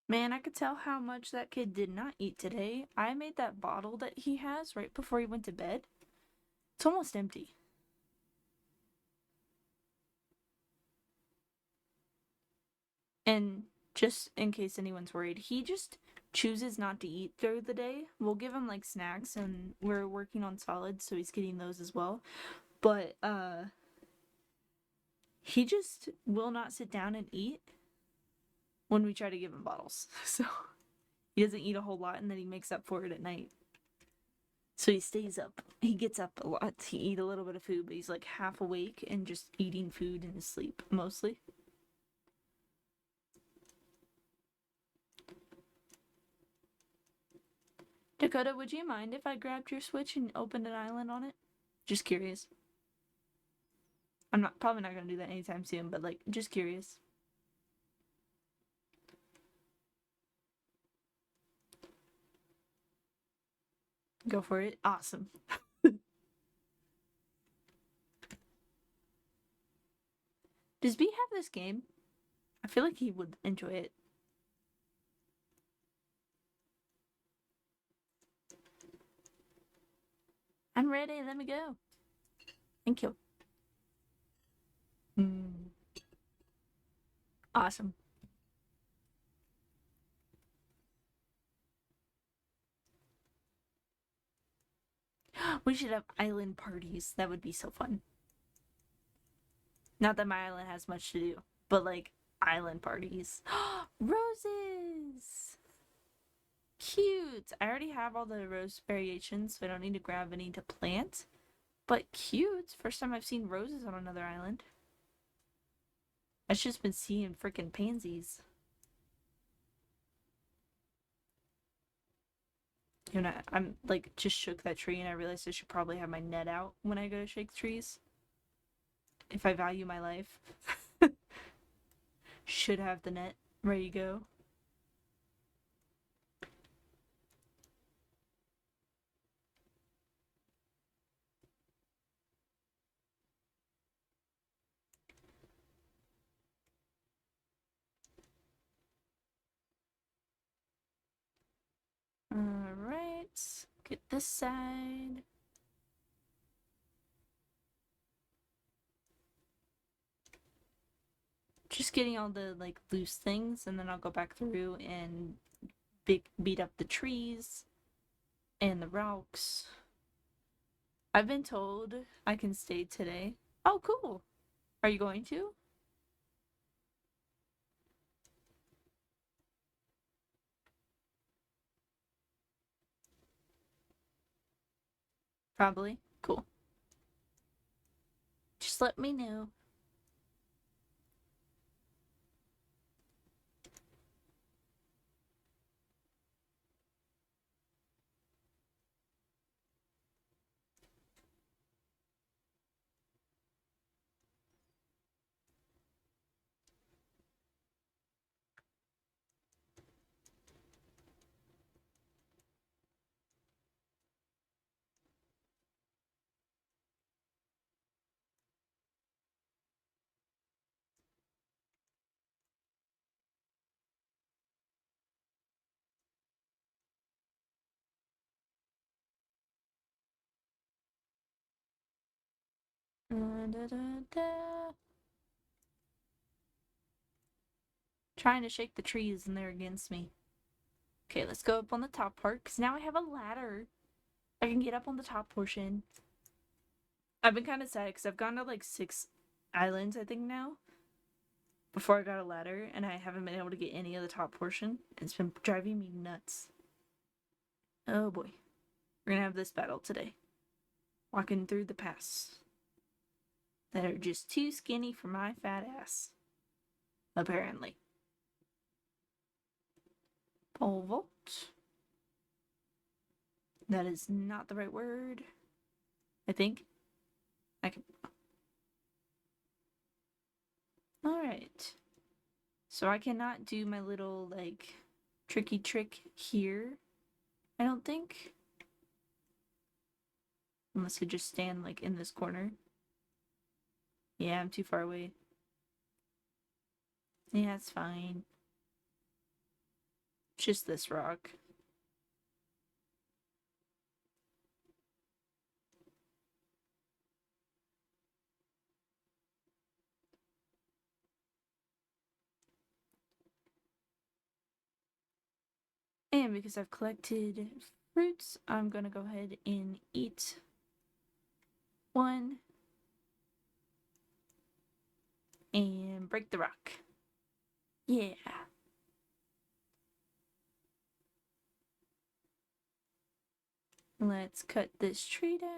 Man, I could tell how much that kid did not eat today. I made that bottle that he has right before he went to bed. It's almost empty. And just in case anyone's worried, he just chooses not to eat through the day. We'll give him like snacks, and we're working on solids, so he's getting those as well. But he just will not sit down and eat when we try to give him bottles. So he doesn't eat a whole lot, and then he makes up for it at night. So he stays up. He gets up a lot to eat a little bit of food, but he's like half awake and just eating food in his sleep mostly. Dakota, would you mind if I grabbed your Switch and opened an island on it? Just curious. I'm probably not gonna do that anytime soon, but like, just curious. Go for it. Awesome. Does B have this game? I feel like he would enjoy it. I'm ready. Let me go. Thank you. Awesome. We should have island parties. That would be so fun. Not that my island has much to do, but like island parties. Roses! Cute! I already have all the rose variations, so I don't need to grab any to plant. But cute! First time I've seen roses on another island. I've just been seeing freaking pansies. You know, I'm like just shook that tree and I realized I should probably have my net out when I go to shake trees. If I value my life. Should have the net ready to go. Alright. Get this side. Just getting all the like loose things, and then I'll go back through and beat up the trees and the rocks. I've been told I can stay today. Oh, cool. Are you going to? Probably. Cool. Just let me know. Da, da, da. Trying to shake the trees and they're against me. Okay, let's go up on the top part, because now I have a ladder. I can get up on the top portion. I've been kind of sad, because I've gone to like 6 islands, I think now, before I got a ladder, and I haven't been able to get any of the top portion. It's been driving me nuts. Oh boy. We're gonna have this battle today. Walking through the pass that are just too skinny for my fat ass. Apparently. Pole vault. That is not the right word. I think. I can. Alright. So I cannot do my little, like, tricky trick here. I don't think. Unless I just stand, like, in this corner. Yeah, I'm too far away. Yeah, it's fine. Just this rock. And because I've collected fruits, I'm gonna go ahead and eat one and break the rock. Yeah. Let's cut this tree down.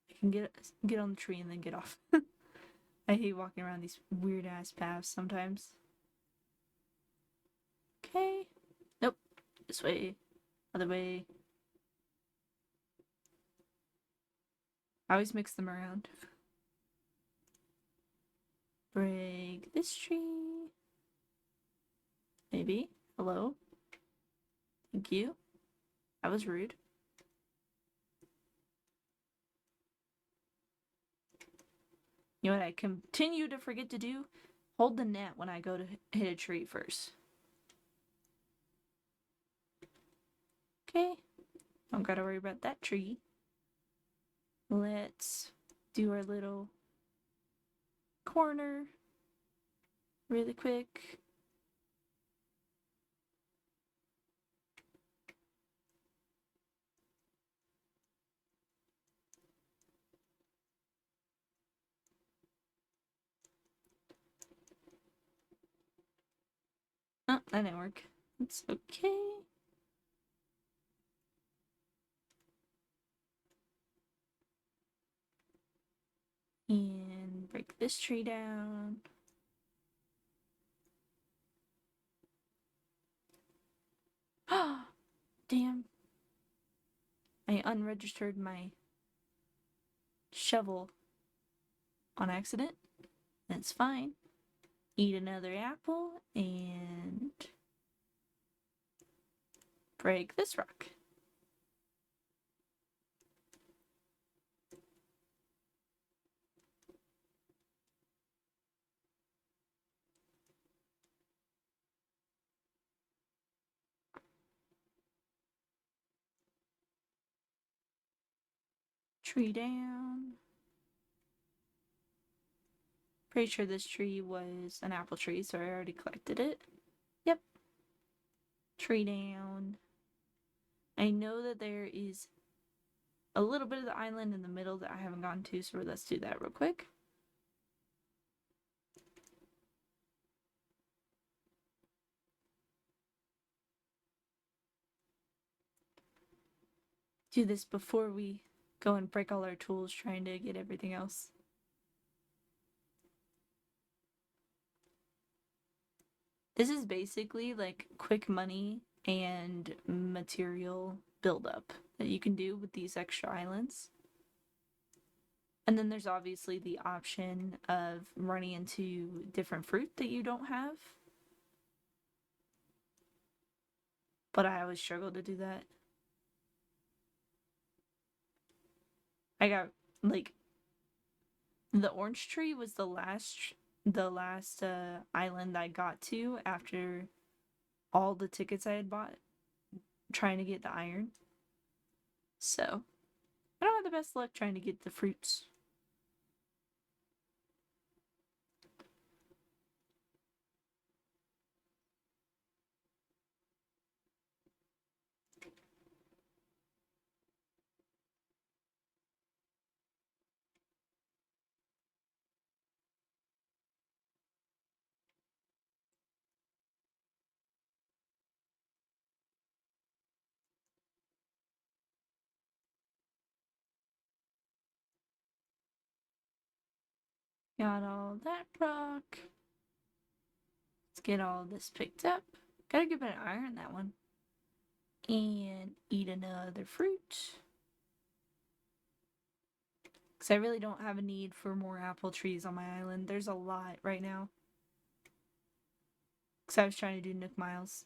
I can get on the tree and then get off. I hate walking around these weird ass paths sometimes. Okay. Nope. This way. Other way. I always mix them around. Break this tree. Maybe. Hello? Thank you. That was rude. You know what I continue to forget to do? Hold the net when I go to hit a tree first. Okay. Don't gotta worry about that tree. Let's do our little corner really quick. Oh, that didn't work. It's okay. And break this tree down. Ah, damn. I unregistered my shovel on accident. That's fine. Eat another apple and break this rock. Tree down. Pretty sure this tree was an apple tree, so I already collected it. Yep. Tree down. I know that there is a little bit of the island in the middle that I haven't gotten to, so let's do that real quick. Do this before we go and break all our tools trying to get everything else. This is basically like quick money and material buildup that you can do with these extra islands. And then there's obviously the option of running into different fruit that you don't have. But I always struggle to do that. I got like the orange tree was the last island I got to after all the tickets I had bought trying to get the iron. So I don't have the best luck trying to get the fruits. Got all that rock. Let's get all this picked up. Gotta give it an iron, that one. And eat another fruit. Because I really don't have a need for more apple trees on my island. There's a lot right now. Because I was trying to do Nook Miles.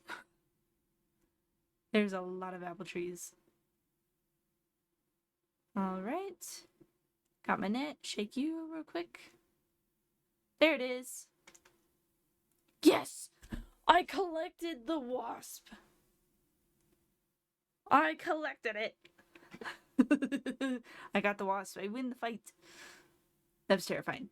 There's a lot of apple trees. Alright. Got my net. Shake you real quick. There it is. Yes! I collected the wasp. I collected it. I got the wasp. I win the fight. That was terrifying.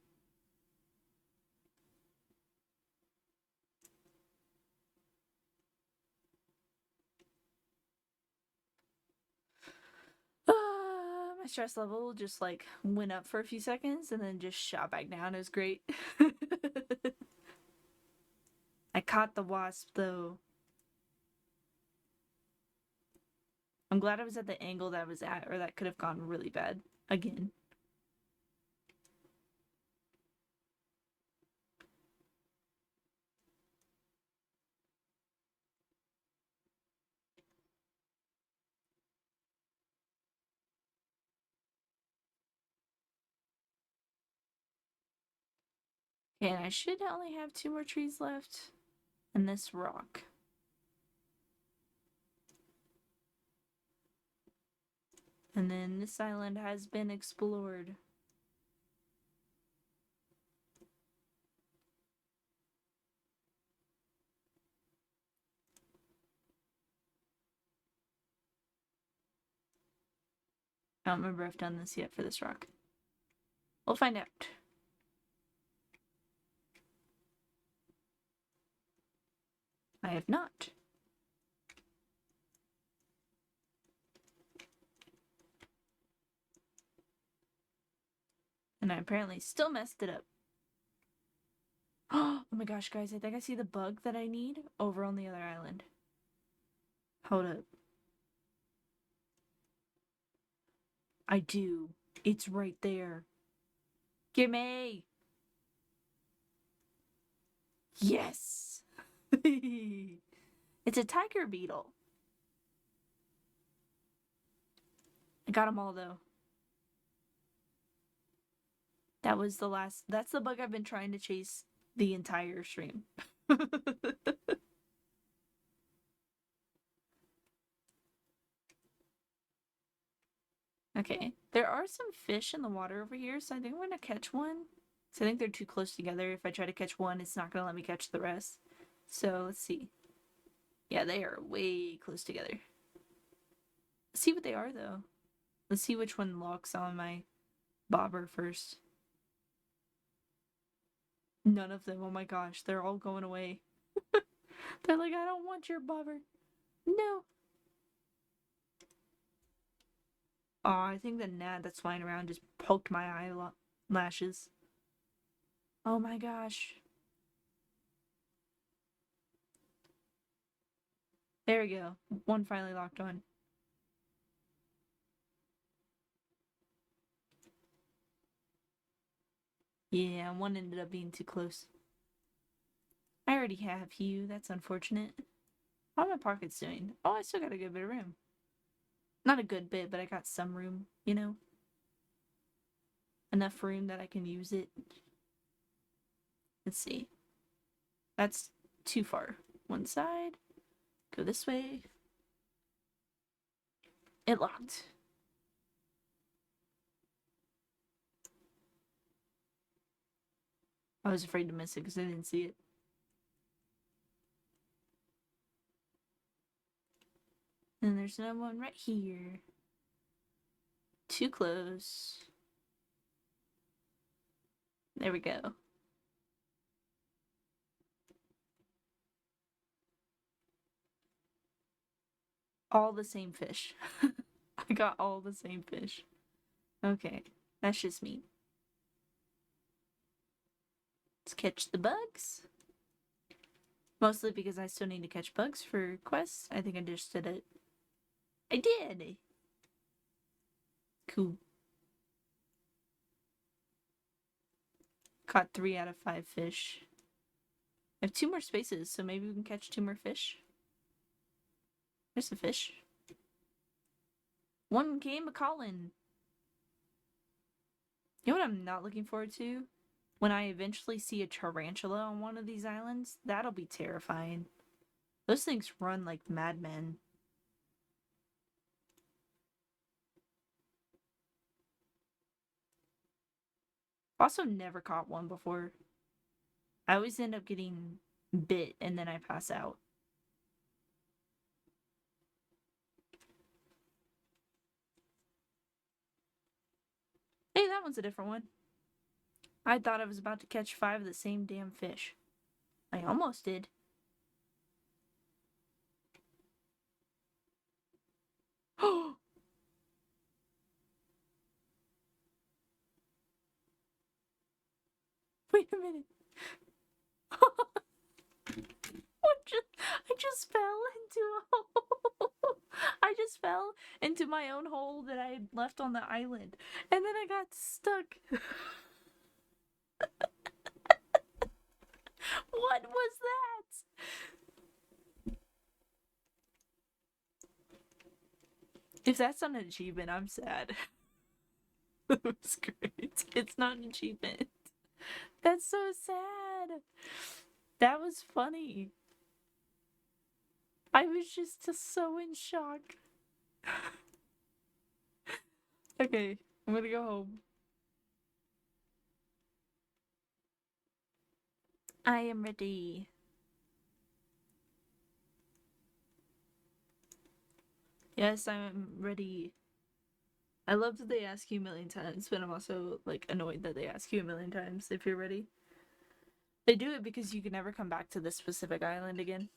My stress level just like went up for a few seconds and then just shot back down. It was great. I caught the wasp though. I'm glad I was at the angle that I was at, or that could have gone really bad again. Okay, and I should only have 2 more trees left. And this rock. And then this island has been explored. I don't remember if I've done this yet for this rock. We'll find out. I have not. And I apparently still messed it up. Oh my gosh, guys, I think I see the bug that I need over on the other island. Hold up. I do. It's right there. Gimme! Yes! It's a tiger beetle. I got them all though. That was the last. That's the bug I've been trying to chase the entire stream. Okay, there are some fish in the water over here, so I think I'm gonna catch one. So I think they're too close together. If I try to catch one, it's not gonna let me catch the rest. So let's see. Yeah, they are way close together. Let's see what they are though. Let's see which one locks on my bobber first. None of them. Oh my gosh, they're all going away. They're like, I don't want your bobber. No. Oh, I think the gnat that's flying around just poked my eyelashes. Oh my gosh. There we go. One finally locked on. Yeah, one ended up being too close. I already have you. That's unfortunate. How are my pockets doing? Oh, I still got a good bit of room. Not a good bit, but I got some room, you know? Enough room that I can use it. Let's see. That's too far. One side. Go this way. It locked. I was afraid to miss it because I didn't see it. And there's another one right here. Too close. There we go. All the same fish. I got all the same fish. Okay, that's just me. Let's catch the bugs. Mostly because I still need to catch bugs for quests. I think I just did it. I did! Cool. Caught 3 out of 5 fish. I have 2 more spaces, so maybe we can catch 2 more fish. There's a fish. One came a-calling. You know what I'm not looking forward to? When I eventually see a tarantula on one of these islands, that'll be terrifying. Those things run like madmen. Also never caught one before. I always end up getting bit and then I pass out. that one's a different one. I thought I was about to catch 5 of the same damn fish. I almost did. Oh! Wait a minute. I just fell into a hole. I just fell into my own hole that I had left on the island. And then I got stuck. What was that? If that's not an achievement, I'm sad. That was great. It's not an achievement. That's so sad. That was funny. I was just so in shock. Okay, I'm gonna go home. I am ready. Yes, I'm ready. I love that they ask you a million times, but I'm also like annoyed that they ask you a million times if you're ready. They do it because you can never come back to this specific island again.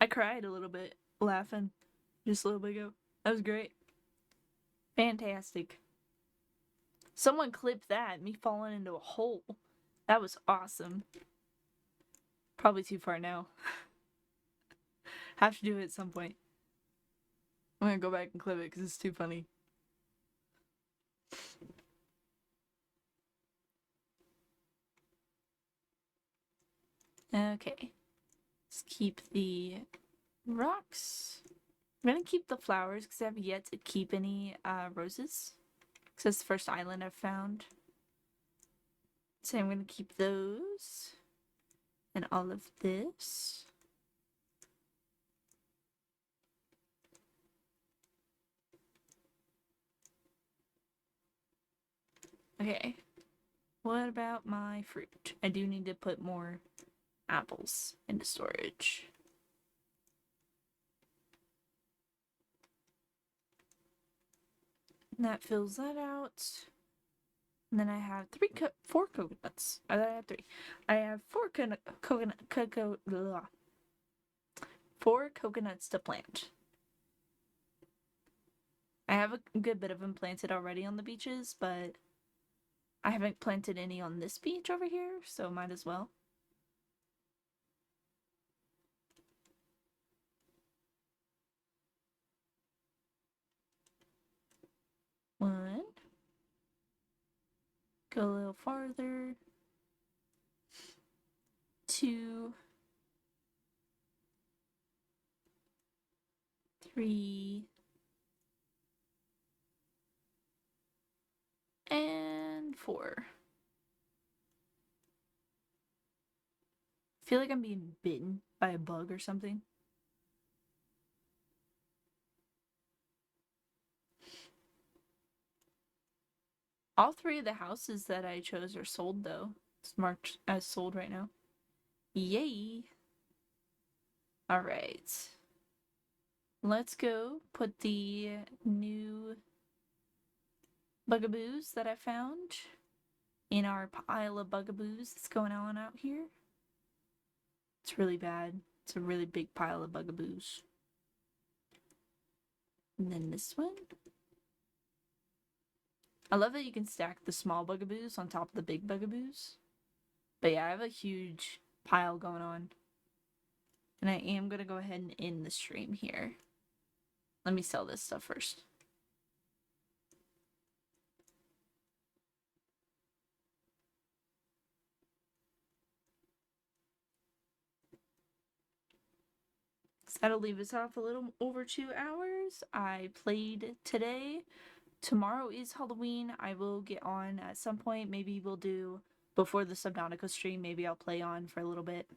I cried a little bit laughing just a little bit ago. That was great. Fantastic. Someone clipped that, me falling into a hole. That was awesome. Probably too far now. Have to do it at some point. I'm gonna go back and clip it because it's too funny. Okay. Let's keep the rocks. I'm gonna keep the flowers because I have yet to keep any roses. Because it's the first island I've found. So I'm gonna keep those. And all of this. Okay. What about my fruit? I do need to put more apples into storage. And that fills that out. And then I have 4 coconuts. I have 3. I have 4 4 coconuts to plant. I have a good bit of them planted already on the beaches, but I haven't planted any on this beach over here, so might as well. One. Go a little farther. 2. 3. And 4. I feel like I'm being bitten by a bug or something. All 3 of the houses that I chose are sold though. It's marked as sold right now. Yay! Alright. Let's go put the new bugaboos that I found in our pile of bugaboos that's going on out here. It's really bad. It's a really big pile of bugaboos. And then this one. I love that you can stack the small bugaboos on top of the big bugaboos. But yeah, I have a huge pile going on. And I am going to go ahead and end the stream here. Let me sell this stuff first. So that'll leave us off a little over 2 hours. I played today. Tomorrow is Halloween. I will get on at some point. Maybe we'll do before the Subnautica stream. Maybe I'll play on for a little bit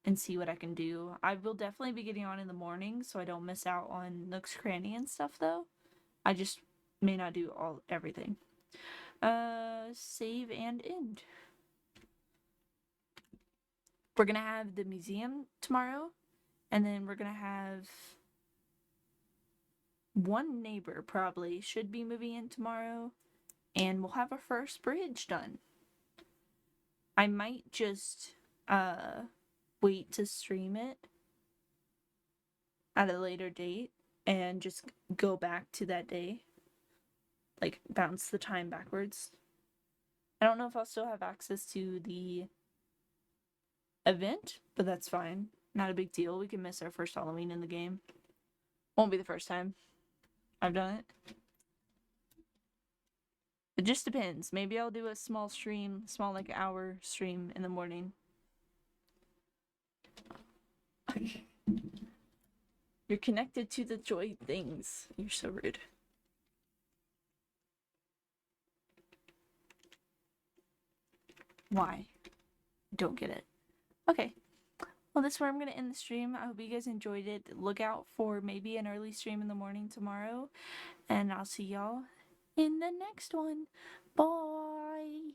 and see what I can do. I will definitely be getting on in the morning so I don't miss out on Nook's Cranny and stuff though. I just may not do everything. Save and end. we're gonna have the museum tomorrow, and then we're gonna have one neighbor probably should be moving in tomorrow, and we'll have our first bridge done. I might just wait to stream it at a later date and just go back to that day. Like bounce the time backwards. I don't know if I'll still have access to the event, but that's fine. Not a big deal. We can miss our first Halloween in the game. Won't be the first time I've done it. It just depends. Maybe I'll do a small stream, like hour stream in the morning. You're connected to the joy things. You're so rude. Why? I don't get it. Okay. Well, this is where I'm going to end the stream. I hope you guys enjoyed it. Look out for maybe an early stream in the morning tomorrow. And I'll see y'all in the next one. Bye.